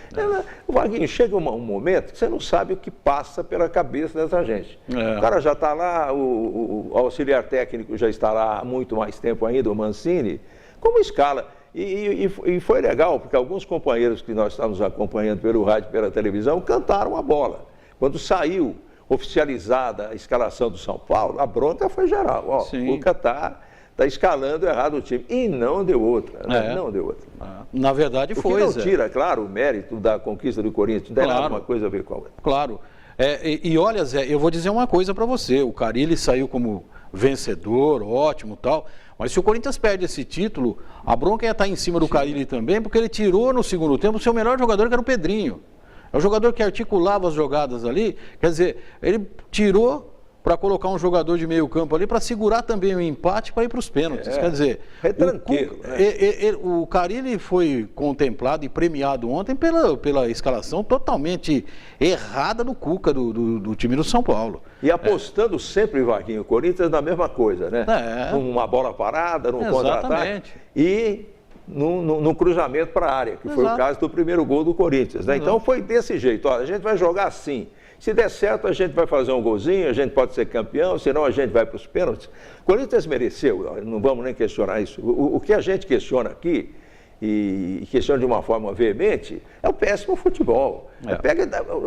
O Vaguinho, chega um momento que você não sabe o que passa pela cabeça dessa gente. O cara já está lá, o auxiliar técnico já está lá há muito mais tempo ainda, o Mancini. Como escala? E foi legal, porque alguns companheiros que nós estávamos acompanhando pelo rádio e pela televisão cantaram a bola. Quando saiu oficializada a escalação do São Paulo, a bronca foi geral. Ó, o Cuca está escalando errado o time. E não deu outra. Né? Não deu outra. Na verdade foi, Zé. O que não tira, claro, o mérito da conquista do Corinthians. Não tem nada uma coisa a ver com a outra. Claro. E olha, Zé, eu vou dizer uma coisa para você, o Carille saiu como vencedor, ótimo, tal, mas se o Corinthians perde esse título, a bronca ia estar em cima do Carille também, porque ele tirou no segundo tempo o seu melhor jogador, que era o Pedrinho. É o jogador que articulava as jogadas ali, quer dizer, ele tirou para colocar um jogador de meio campo ali para segurar também o empate para ir para os pênaltis. Quer dizer, o Carille foi contemplado e premiado ontem pela escalação totalmente errada do Cuca, do time do São Paulo. E apostando sempre, Vaguinho, o Corinthians na mesma coisa, né? Numa bola parada, num contra-ataque e num cruzamento para a área, que foi o caso do primeiro gol do Corinthians, né? Então foi desse jeito, olha, a gente vai jogar assim. Se der certo, a gente vai fazer um golzinho, a gente pode ser campeão, senão a gente vai para os pênaltis. O Corinthians mereceu, não vamos nem questionar isso. O que a gente questiona aqui, e questiona de uma forma veemente, é o péssimo futebol.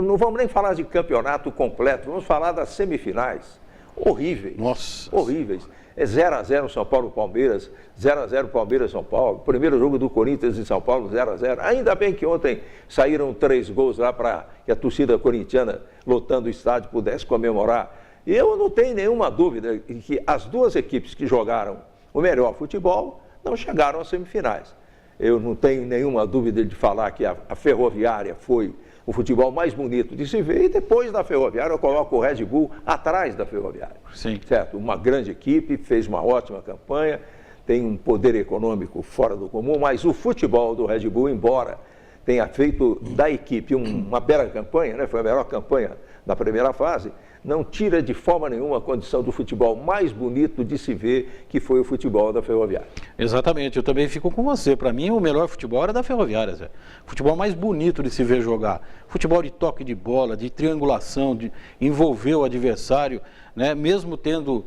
Não vamos nem falar de campeonato completo, vamos falar das semifinais. Horríveis. Nossa. Horríveis. É 0x0 São Paulo-Palmeiras, 0x0 Palmeiras-São Paulo. Primeiro jogo do Corinthians em São Paulo, 0x0. Ainda bem que ontem saíram 3 gols lá para que a torcida corintiana, lotando o estádio, pudesse comemorar. E eu não tenho nenhuma dúvida que as duas equipes que jogaram o melhor futebol não chegaram às semifinais. Eu não tenho nenhuma dúvida de falar que a Ferroviária foi o futebol mais bonito de se ver, e depois da Ferroviária eu coloco o Red Bull atrás da Ferroviária. Sim. Certo? Uma grande equipe, fez uma ótima campanha, tem um poder econômico fora do comum, mas o futebol do Red Bull, embora tenha feito da equipe uma bela campanha, né? Foi a melhor campanha da primeira fase, não tira de forma nenhuma a condição do futebol mais bonito de se ver, que foi o futebol da Ferroviária. Exatamente, eu também fico com você. Para mim, o melhor futebol era da Ferroviária, Zé. Futebol mais bonito de se ver jogar. Futebol de toque de bola, de triangulação, de envolver o adversário, né? Mesmo tendo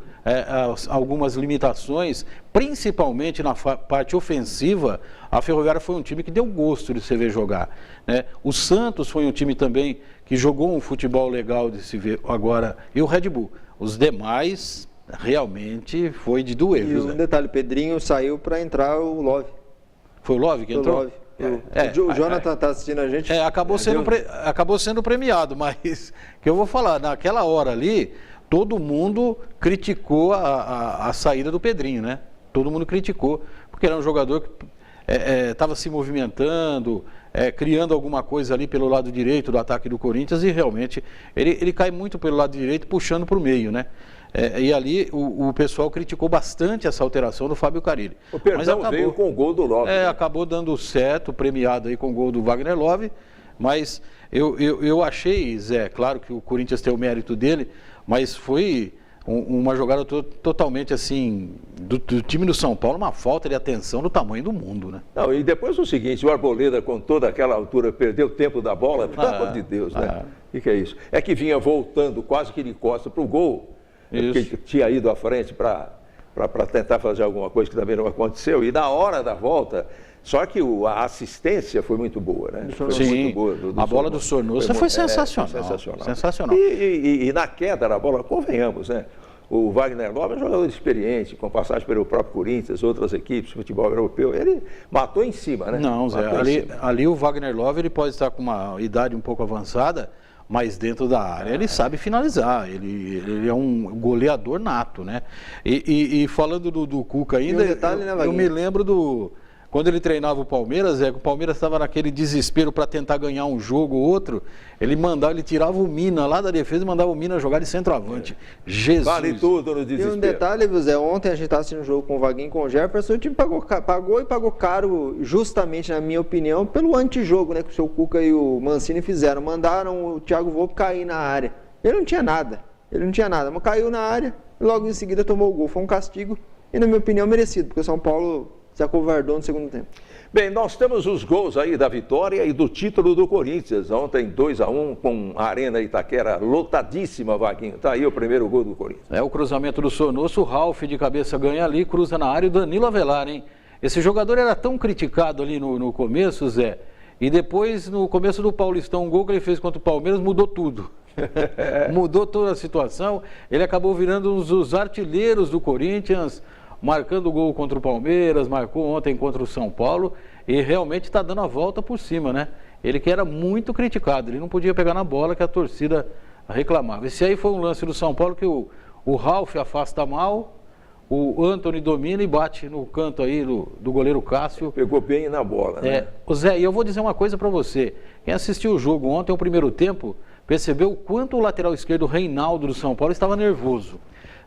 algumas limitações, principalmente na parte ofensiva, a Ferroviária foi um time que deu gosto de se ver jogar, né? O Santos foi um time também que jogou um futebol legal de se ver agora, e o Red Bull. Os demais, realmente, foi de doer. E um detalhe, Pedrinho saiu para entrar o Love. Foi o Love que entrou? O Jonathan está assistindo a gente. Acabou sendo premiado, mas, que eu vou falar, naquela hora ali, todo mundo criticou a saída do Pedrinho, né? Todo mundo criticou, porque era um jogador que estava se movimentando, criando alguma coisa ali pelo lado direito do ataque do Corinthians, e realmente ele cai muito pelo lado direito, puxando para o meio, né? E ali o pessoal criticou bastante essa alteração do Fábio Carille. O perdão veio com o gol do Love. Acabou dando certo, premiado aí com o gol do Wagner Love, mas eu achei, Zé, claro que o Corinthians tem o mérito dele, mas foi uma jogada totalmente assim, do time do São Paulo, uma falta de atenção do tamanho do mundo, né? Não, e depois o seguinte, o Arboleda com toda aquela altura perdeu o tempo da bola, pelo amor de Deus, né? O que é isso? É que vinha voltando quase que de costa para o gol, porque tinha ido à frente para tentar fazer alguma coisa que também não aconteceu, e na hora da volta, só que a assistência foi muito boa, né? Foi muito boa. A bola do Sornosa foi sensacional. Sensacional. E na queda da bola, convenhamos, né? O Wagner Love é um jogador experiente, com passagem pelo próprio Corinthians, outras equipes, futebol europeu. Ele matou em cima, né? Não, Zé, ali o Wagner Love ele pode estar com uma idade um pouco avançada, mas dentro da área ele sabe finalizar, ele é um goleador nato, né? E falando do Cuca ainda, detalhe, né, eu me lembro quando ele treinava o Palmeiras, o Palmeiras estava naquele desespero para tentar ganhar um jogo ou outro, ele tirava o Mina lá da defesa e mandava o Mina jogar de centroavante. Jesus! Vale tudo no desespero. E um detalhe, Zé, ontem a gente estava assistindo um jogo com o Vaguinho e com o Jefferson, o time pagou caro, justamente, na minha opinião, pelo antijogo, né, que o seu Cuca e o Mancini fizeram. Mandaram o Thiago Volpe cair na área. Ele não tinha nada, mas caiu na área e logo em seguida tomou o gol. Foi um castigo e, na minha opinião, merecido, porque o São Paulo se acovardou no segundo tempo. Bem, nós temos os gols aí da vitória e do título do Corinthians. Ontem 2-1 com a Arena Itaquera lotadíssima, Vaguinho. Tá aí o primeiro gol do Corinthians. O cruzamento do Sornoso, o Ralf de cabeça ganha ali, cruza na área, e o Danilo Avelar, hein? Esse jogador era tão criticado ali no começo, Zé, e depois no começo do Paulistão, um gol que ele fez contra o Palmeiras mudou tudo. Mudou toda a situação, ele acabou virando um dos artilheiros do Corinthians, marcando gol contra o Palmeiras, marcou ontem contra o São Paulo e realmente está dando a volta por cima, né? Ele que era muito criticado, ele não podia pegar na bola, que a torcida reclamava. Esse aí foi um lance do São Paulo que o Ralf afasta mal, o Antony domina e bate no canto aí do goleiro Cássio. Pegou bem na bola, né? O Zé, e eu vou dizer uma coisa para você. Quem assistiu o jogo ontem, o primeiro tempo, percebeu o quanto o lateral esquerdo, Reinaldo, do São Paulo, estava nervoso.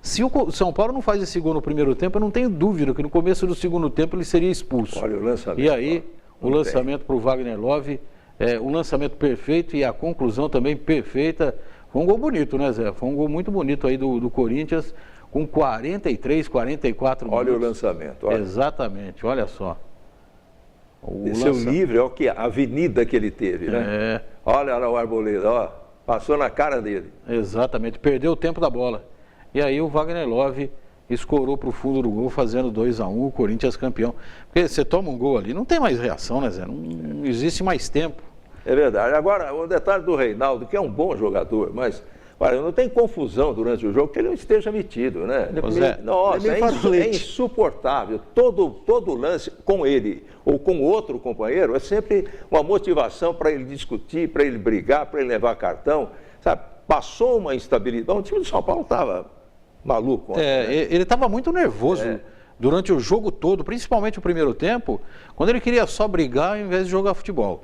Se o São Paulo não faz esse gol no primeiro tempo, eu não tenho dúvida que no começo do segundo tempo ele seria expulso. Olha o lançamento. E aí, o lançamento para o Wagner Love, um lançamento perfeito e a conclusão também perfeita. Foi um gol bonito, né, Zé? Foi um gol muito bonito aí do Corinthians, com 43, 44 minutos. Olha o lançamento. Olha. Exatamente, olha só. Desceu livre, olha que a avenida que ele teve, né? Olha lá o Arboleda, ó, passou na cara dele. Exatamente, perdeu o tempo da bola. E aí o Wagner Love escorou para o fundo do gol, fazendo 2-1, o Corinthians campeão. Porque você toma um gol ali, não tem mais reação, né, Zé? Não existe mais tempo. É verdade. Agora, o detalhe do Reinaldo, que é um bom jogador, mas olha, não tem confusão durante o jogo que ele não esteja metido, né? Nossa, é insuportável. Todo lance com ele ou com outro companheiro é sempre uma motivação para ele discutir, para ele brigar, para ele levar cartão. Sabe? Passou uma instabilidade. O time do São Paulo estava maluco. Né? Ele estava muito nervoso durante o jogo todo, principalmente o primeiro tempo, quando ele queria só brigar ao invés de jogar futebol.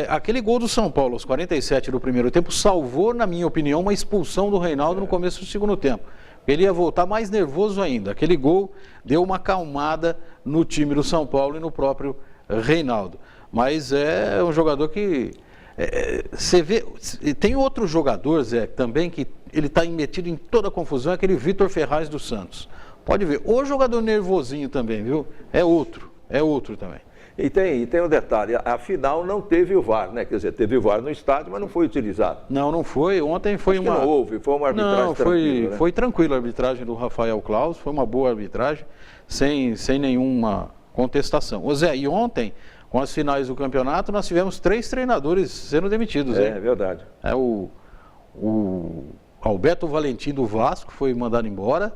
Aquele gol do São Paulo, aos 47 do primeiro tempo, salvou, na minha opinião, uma expulsão do Reinaldo no começo do segundo tempo. Ele ia voltar mais nervoso ainda. Aquele gol deu uma acalmada no time do São Paulo e no próprio Reinaldo. Mas é um jogador que... Você vê, tem outro jogador, Zé, também que ele está metido em toda a confusão, é aquele Vitor Ferraz dos Santos. Pode ver, o jogador nervosinho também, viu? É outro também. E tem um detalhe, a final não teve o VAR, né? Quer dizer, teve o VAR no estádio, mas não foi utilizado. Não foi. Ontem foi uma... Não houve, foi uma arbitragem tranquila, né? Foi tranquila a arbitragem do Rafael Claus, foi uma boa arbitragem, sem nenhuma contestação. Ô Zé, e ontem, com as finais do campeonato, nós tivemos 3 treinadores sendo demitidos. É verdade. O Alberto Valentim do Vasco foi mandado embora.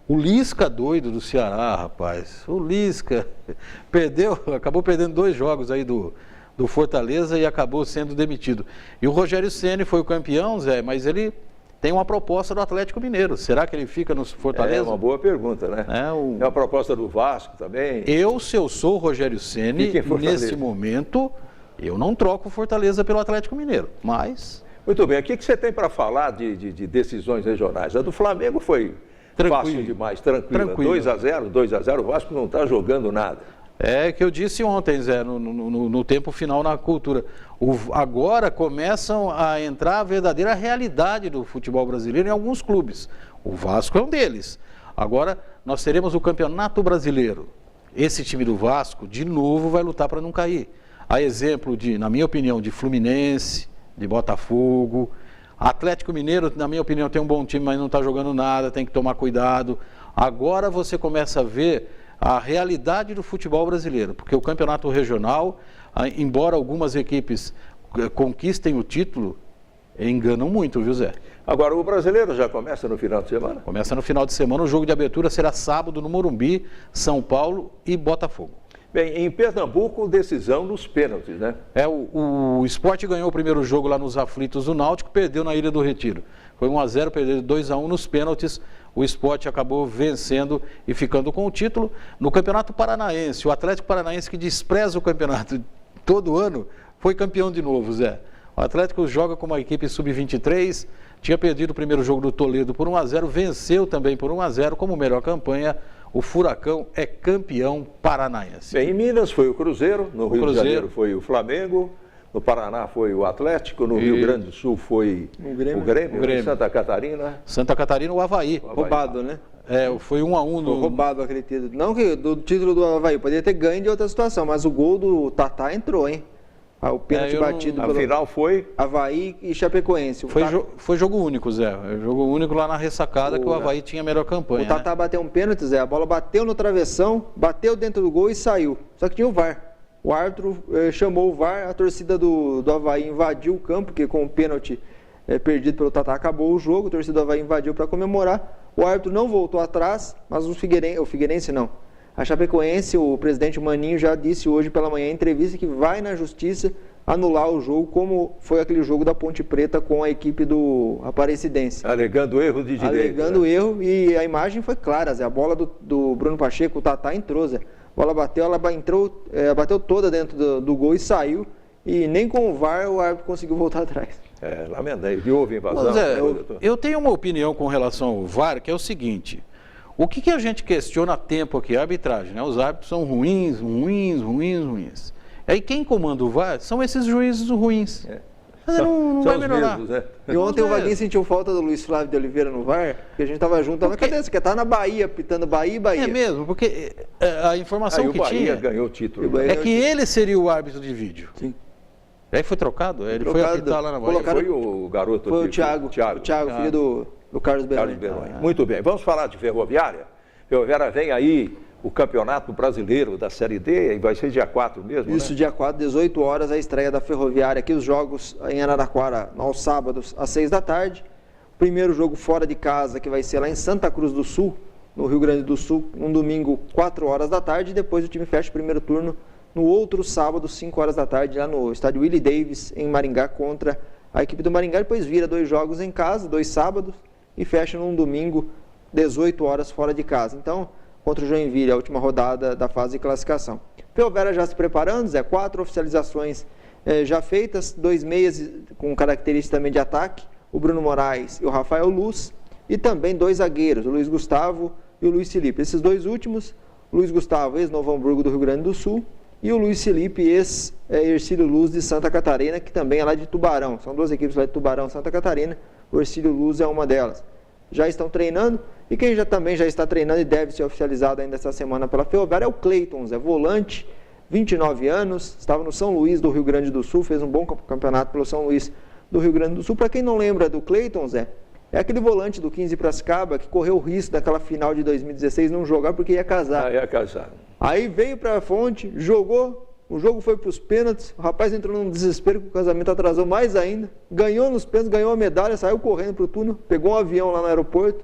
O Lisca doido do Ceará, rapaz. O Lisca acabou perdendo 2 jogos aí do Fortaleza e acabou sendo demitido. E o Rogério Ceni foi o campeão, Zé, mas ele tem uma proposta do Atlético Mineiro. Será que ele fica no Fortaleza? É uma boa pergunta, né? É uma proposta do Vasco também. Se eu sou o Rogério Ceni, nesse momento, eu não troco o Fortaleza pelo Atlético Mineiro, mas... Muito bem, o que você tem para falar de decisões regionais? A do Flamengo foi... fácil demais, tranquila. 2-0, o Vasco não está jogando nada. É que eu disse ontem, Zé, no tempo final na cultura. Agora começam a entrar a verdadeira realidade do futebol brasileiro em alguns clubes. O Vasco é um deles. Agora nós teremos o Campeonato Brasileiro. Esse time do Vasco, de novo, vai lutar para não cair. A exemplo na minha opinião, de Fluminense, de Botafogo... Atlético Mineiro, na minha opinião, tem um bom time, mas não está jogando nada, tem que tomar cuidado. Agora você começa a ver a realidade do futebol brasileiro, porque o campeonato regional, embora algumas equipes conquistem o título, enganam muito, viu, Zé? Agora, o brasileiro já começa no final de semana? Começa no final de semana, o jogo de abertura será sábado no Morumbi, São Paulo e Botafogo. Bem, em Pernambuco, decisão nos pênaltis, né? O Sport ganhou o primeiro jogo lá nos aflitos do Náutico, perdeu na Ilha do Retiro. Foi 1-0, perdeu 2-1 nos pênaltis. O Sport acabou vencendo e ficando com o título. No Campeonato Paranaense, o Atlético Paranaense, que despreza o campeonato todo ano, foi campeão de novo, Zé. O Atlético joga com uma equipe sub-23, tinha perdido o primeiro jogo do Toledo por 1-0, venceu também por 1-0, como melhor campanha. O Furacão é campeão paranaense. Bem, em Minas foi o Cruzeiro, no Rio de Janeiro foi o Flamengo, no Paraná foi o Atlético, no Rio Grande do Sul foi o Grêmio. Em Santa Catarina. Santa Catarina, o Avaí. Roubado, né? Foi 1-1 no... roubado aquele título. Não que do título do Avaí, poderia ter ganho de outra situação, mas o gol do Tatá entrou, hein? O pênalti batido pelo... Afinal foi? Avaí e Chapecoense. Foi jogo único, Zé. Jogo único lá na ressacada que o Avaí tinha a melhor campanha. O Tatá bateu um pênalti, Zé. A bola bateu no travessão, bateu dentro do gol e saiu. Só que tinha o VAR. O árbitro chamou o VAR, a torcida do Avaí invadiu o campo, porque com o pênalti perdido pelo Tatá acabou o jogo, a torcida do Avaí invadiu para comemorar. O árbitro não voltou atrás, mas o Figueirense não. A Chapecoense, o presidente Maninho já disse hoje pela manhã em entrevista que vai na justiça anular o jogo, como foi aquele jogo da Ponte Preta com a equipe do Aparecidense. Alegando erro de direito. Alegando erro, e a imagem foi clara, Zé. A bola do Bruno Pacheco, o Tatá entrou, Zé. A bola bateu, ela entrou, bateu toda dentro do gol e saiu. E nem com o VAR o árbitro conseguiu voltar atrás. Lamentável. E houve invasão. Mas, eu tenho uma opinião com relação ao VAR, que é o seguinte. O que a gente questiona a tempo aqui? A arbitragem, né? Os árbitros são ruins. Aí quem comanda o VAR são esses juízes ruins. Mas não vai melhorar. Mesmos, E ontem o Vaguinho sentiu falta do Luiz Flávio de Oliveira no VAR, porque a gente estava junto. Cadê você? Que tá na Bahia, pitando Bahia e Bahia. É mesmo, porque a informação que Bahia tinha ganhou o título. é que ele seria o árbitro de vídeo. Sim. Aí foi trocado? Ele foi apitar lá na Bahia. Foi o garoto. Foi o Thiago, filho do Carlos Beroni. Muito bem. Vamos falar de Ferroviária. Ferroviária vem aí o Campeonato Brasileiro da Série D, e vai ser dia 4 mesmo, Isso, né? dia 4, 18 horas, a estreia da Ferroviária. Aqui os jogos em Araraquara, aos sábados, às 6 da tarde. Primeiro jogo fora de casa, que vai ser lá em Santa Cruz do Sul, no Rio Grande do Sul, um domingo, 4 horas da tarde. E depois o time fecha o primeiro turno no outro sábado, 5 horas da tarde, lá no estádio Willie Davis, em Maringá, contra a equipe do Maringá. Depois vira 2 jogos em casa, 2 sábados, e fecha num domingo, 18 horas fora de casa. Então, contra o Joinville, a última rodada da fase de classificação. Ferroviária já se preparando, Zé, 4 oficializações já feitas, 2 meias com características também de ataque, o Bruno Moraes e o Rafael Luz, e também 2 zagueiros, o Luiz Gustavo e o Luiz Felipe. Esses 2 últimos, o Luiz Gustavo, ex-Novo Hamburgo do Rio Grande do Sul, e o Luiz Felipe, ex-Ercílio Luz de Santa Catarina, que também é lá de Tubarão. São 2 equipes lá de Tubarão, Santa Catarina. O Ercílio Luz é uma delas. Já estão treinando, e quem também já está treinando e deve ser oficializado ainda essa semana pela Ferroviária é o Cleiton, Zé, volante, 29 anos, estava no São Luís do Rio Grande do Sul, fez um bom campeonato pelo São Luís do Rio Grande do Sul. Para quem não lembra do Cleiton, Zé, é aquele volante do 15 Piracicaba que correu o risco daquela final de 2016 não jogar porque ia casar. Ia casar. Aí veio para a fonte, jogou, o jogo foi para os pênaltis, o rapaz entrou num desespero que o casamento atrasou mais ainda, ganhou nos pênaltis, ganhou a medalha, saiu correndo para o túnel, pegou um avião lá no aeroporto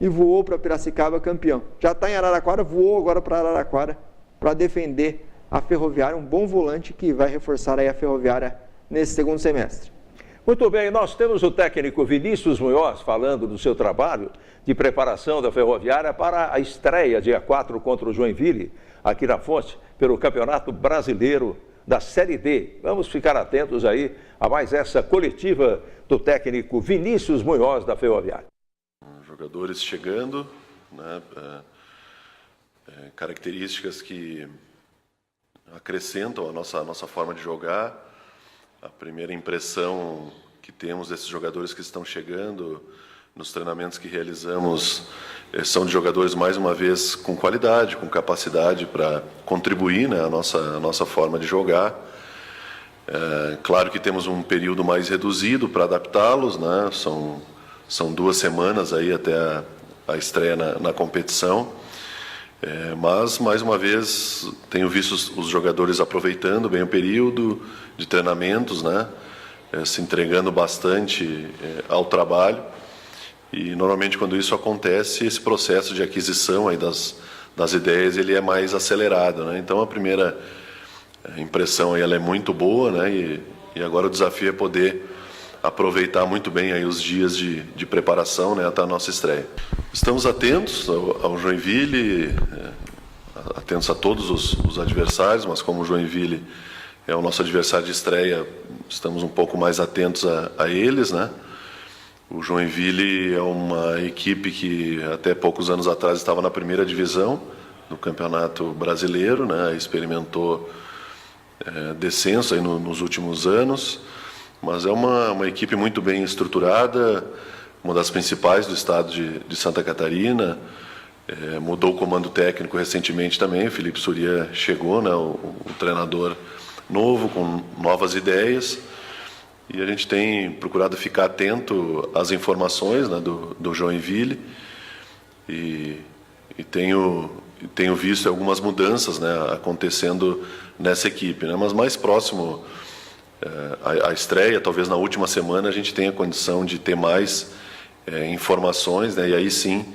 e voou para Piracicaba campeão. Já está em Araraquara, voou agora para Araraquara para defender a Ferroviária, um bom volante que vai reforçar aí a Ferroviária nesse segundo semestre. Muito bem, nós temos o técnico Vinícius Munhoz falando do seu trabalho de preparação da Ferroviária para a estreia dia 4 contra o Joinville, aqui na Fonte, pelo Campeonato Brasileiro da Série D. Vamos ficar atentos aí a mais essa coletiva do técnico Vinícius Munhoz da Ferroviária. Jogadores chegando, né, características que acrescentam a nossa forma de jogar. A primeira impressão que temos desses jogadores que estão chegando nos treinamentos que realizamos são de jogadores, mais uma vez, com qualidade, com capacidade para contribuir, né, a nossa forma de jogar. Claro que temos um período mais reduzido para adaptá-los, né, são 2 semanas aí até a estreia na competição. Mas, mais uma vez, tenho visto os jogadores aproveitando bem o período de treinamentos, né, se entregando bastante ao trabalho. E, normalmente, quando isso acontece, esse processo de aquisição aí das ideias ele é mais acelerado, né? Então, a primeira impressão aí, ela é muito boa, né? E agora o desafio é poder aproveitar muito bem aí os dias de preparação, né, até a nossa estreia. Estamos atentos ao Joinville, atentos a todos os adversários, mas como o Joinville é o nosso adversário de estreia, estamos um pouco mais atentos a eles, né? O Joinville é uma equipe que até poucos anos atrás estava na primeira divisão do Campeonato Brasileiro, né? Experimentou descenso aí nos últimos anos, mas é uma equipe muito bem estruturada, uma das principais do estado de Santa Catarina. Mudou o comando técnico recentemente também, o Felipe Surya chegou, né? O treinador novo, com novas ideias. E a gente tem procurado ficar atento às informações, né, do Joinville e tenho visto algumas mudanças, né, acontecendo nessa equipe, né, mas mais próximo à estreia, talvez na última semana, a gente tenha condição de ter mais informações, né, e aí sim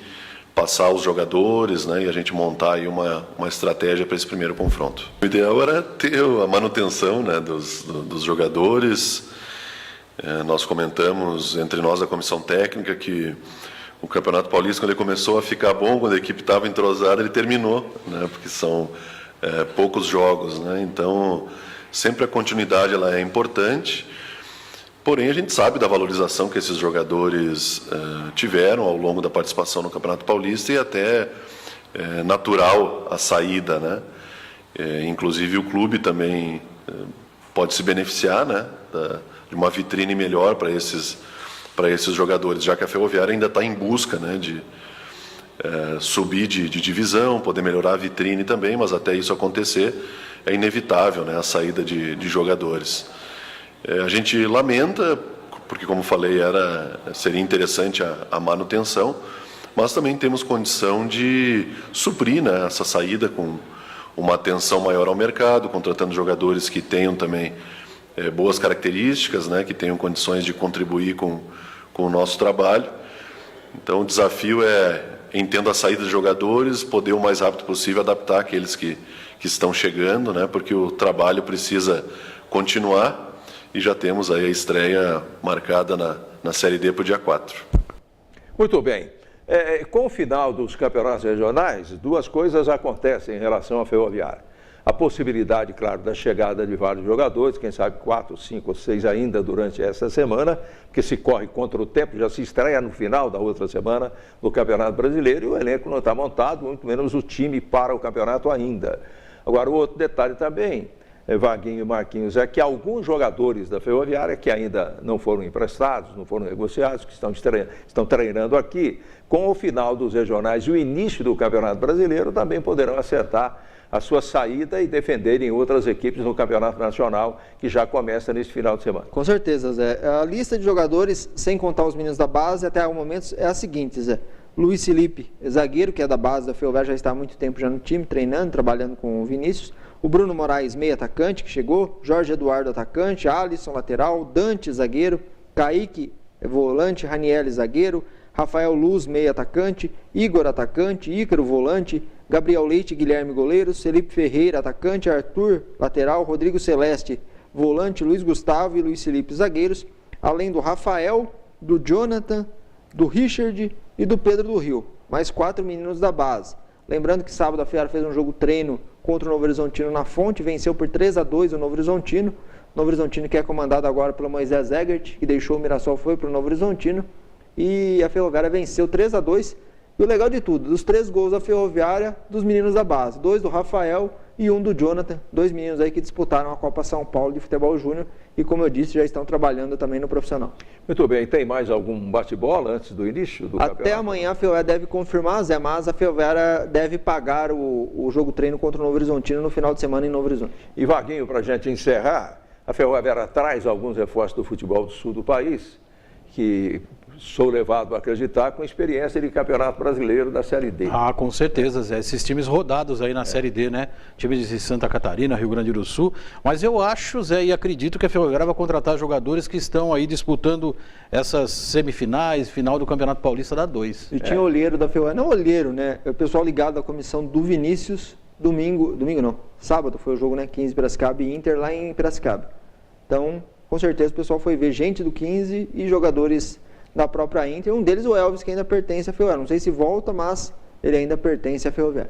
passar os jogadores, né, e a gente montar aí uma estratégia para esse primeiro confronto. O ideal era ter a manutenção, né, dos jogadores. Nós comentamos entre nós da comissão técnica que o Campeonato Paulista, quando ele começou a ficar bom, quando a equipe estava entrosada, ele terminou, né, porque são poucos jogos, né, então sempre a continuidade ela é importante. Porém, a gente sabe da valorização que esses jogadores tiveram ao longo da participação no Campeonato Paulista e até natural a saída, né? Inclusive o clube também pode se beneficiar, né, de uma vitrine melhor para esses jogadores, já que a Ferroviária ainda está em busca, né, de subir de divisão, poder melhorar a vitrine também, mas até isso acontecer é inevitável, né, a saída de jogadores. A gente lamenta, porque, como falei, seria interessante a manutenção, mas também temos condição de suprir, né, essa saída com uma atenção maior ao mercado, contratando jogadores que tenham também boas características, né, que tenham condições de contribuir com o nosso trabalho. Então, o desafio entendo a saída de jogadores, poder o mais rápido possível adaptar aqueles que estão chegando, né, porque o trabalho precisa continuar. E já temos aí a estreia marcada na Série D para o dia 4. Muito bem. Com o final dos campeonatos regionais, duas coisas acontecem em relação à Ferroviária. A possibilidade, claro, da chegada de vários jogadores, quem sabe 4, 5 ou 6 ainda durante essa semana, porque se corre contra o tempo, já se estreia no final da outra semana no Campeonato Brasileiro e o elenco não está montado, muito menos o time para o campeonato ainda. Agora, o outro detalhe também, Vaguinho e Marquinhos, é que alguns jogadores da Ferroviária que ainda não foram emprestados, não foram negociados, que estão treinando aqui, com o final dos regionais e o início do Campeonato Brasileiro, também poderão acertar a sua saída e defenderem outras equipes no Campeonato Nacional, que já começa nesse final de semana. Com certeza, Zé. A lista de jogadores, sem contar os meninos da base, até o momento é a seguinte, Zé. Luiz Felipe, zagueiro, que é da base da Ferroviária, já está há muito tempo já no time, treinando, trabalhando com o Vinícius. O Bruno Moraes, meio atacante, que chegou. Jorge Eduardo, atacante. Alisson, lateral. Dante, zagueiro. Kaique, volante. Raniel, zagueiro. Rafael Luz, meio atacante. Igor, atacante. Ícaro, volante. Gabriel Leite e Guilherme, goleiros. Felipe Ferreira, atacante. Arthur, lateral. Rodrigo Celeste, volante. Luiz Gustavo e Luiz Felipe, zagueiros. Além do Rafael, do Jonathan, do Richard e do Pedro do Rio. Mais 4 meninos da base. Lembrando que sábado a Ferroviária fez um jogo treino contra o Novo Horizontino na Fonte, venceu por 3-2 o Novo Horizontino. Novo Horizontino que é comandado agora pelo Moisés Egert, que deixou o Mirassol, foi para o Novo Horizontino. E a Ferroviária venceu 3-2. E o legal de tudo, dos 3 gols da Ferroviária, dos meninos da base. 2 do Rafael e 1 do Jonathan. 2 meninos aí que disputaram a Copa São Paulo de Futebol Júnior. E como eu disse, já estão trabalhando também no profissional. Muito bem. Tem mais algum bate-bola antes do início do campeonato? Até amanhã a Ferroviária deve confirmar, Zé, mas a Ferroviária deve pagar o jogo treino contra o Novo Horizontino no final de semana em Novo Horizonte. E Vaguinho, para a gente encerrar, a Ferroviária traz alguns reforços do futebol do sul do país, que sou levado a acreditar com experiência de Campeonato Brasileiro da Série D. Ah, com certeza, Zé. Esses times rodados aí na Série D, né? Times de Santa Catarina, Rio Grande do Sul. Mas eu acho, Zé, e acredito que a Ferroviária vai contratar jogadores que estão aí disputando essas semifinais, final do Campeonato Paulista da 2. E tinha olheiro da Ferroviária, não olheiro, né? O pessoal ligado à comissão do Vinícius, domingo não, sábado foi o jogo, né? 15 Piracicaba e Inter lá em Piracicaba. Então, com certeza o pessoal foi ver gente do 15 e jogadores da própria Inter, um deles o Elvis, que ainda pertence à Ferroviária. Não sei se volta, mas ele ainda pertence à Ferroviária.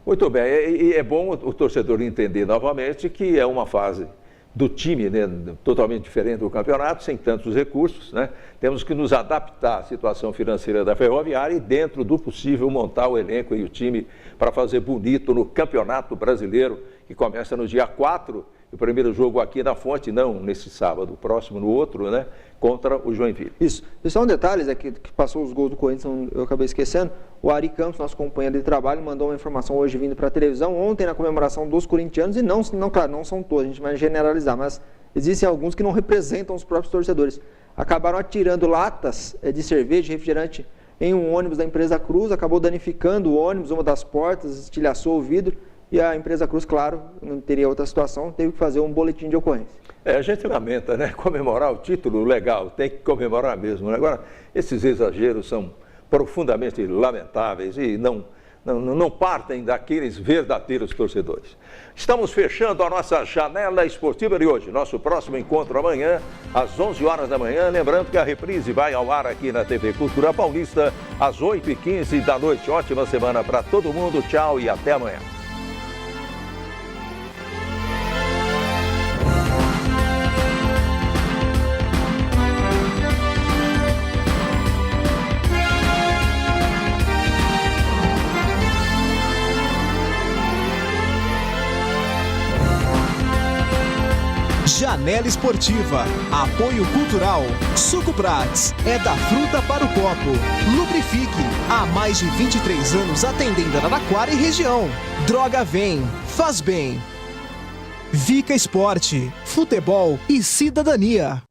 Muito bem, e é bom o torcedor entender novamente que é uma fase do time, né, totalmente diferente do campeonato, sem tantos recursos, né? Temos que nos adaptar à situação financeira da Ferroviária e, dentro do possível, montar o elenco e o time para fazer bonito no Campeonato Brasileiro, que começa no dia 4, o primeiro jogo aqui na Fonte, não nesse sábado, o próximo no outro, né? Contra o Joinville. Isso. E só um detalhe, Zé, que passou os gols do Corinthians, eu acabei esquecendo. O Ari Campos, nosso companheiro de trabalho, mandou uma informação hoje vindo para a televisão, ontem na comemoração dos corintianos, e não, claro, não são todos, a gente vai generalizar, mas existem alguns que não representam os próprios torcedores. Acabaram atirando latas de cerveja e refrigerante em um ônibus da empresa Cruz, acabou danificando o ônibus, uma das portas, estilhaçou o vidro. E a empresa Cruz, claro, não teria outra situação, teve que fazer um boletim de ocorrência. A gente lamenta, né? Comemorar o título, legal, tem que comemorar mesmo. Agora, esses exageros são profundamente lamentáveis e não partem daqueles verdadeiros torcedores. Estamos fechando a nossa janela esportiva de hoje. Nosso próximo encontro amanhã, às 11 horas da manhã. Lembrando que a reprise vai ao ar aqui na TV Cultura Paulista, às 8h15 da noite. Ótima semana para todo mundo. Tchau e até amanhã. Janela Esportiva. Apoio Cultural. Suco Prats. É da fruta para o copo. Lubrifique. Há mais de 23 anos atendendo Araraquara e região. Droga Vem. Faz bem. Vica Esporte. Futebol e cidadania.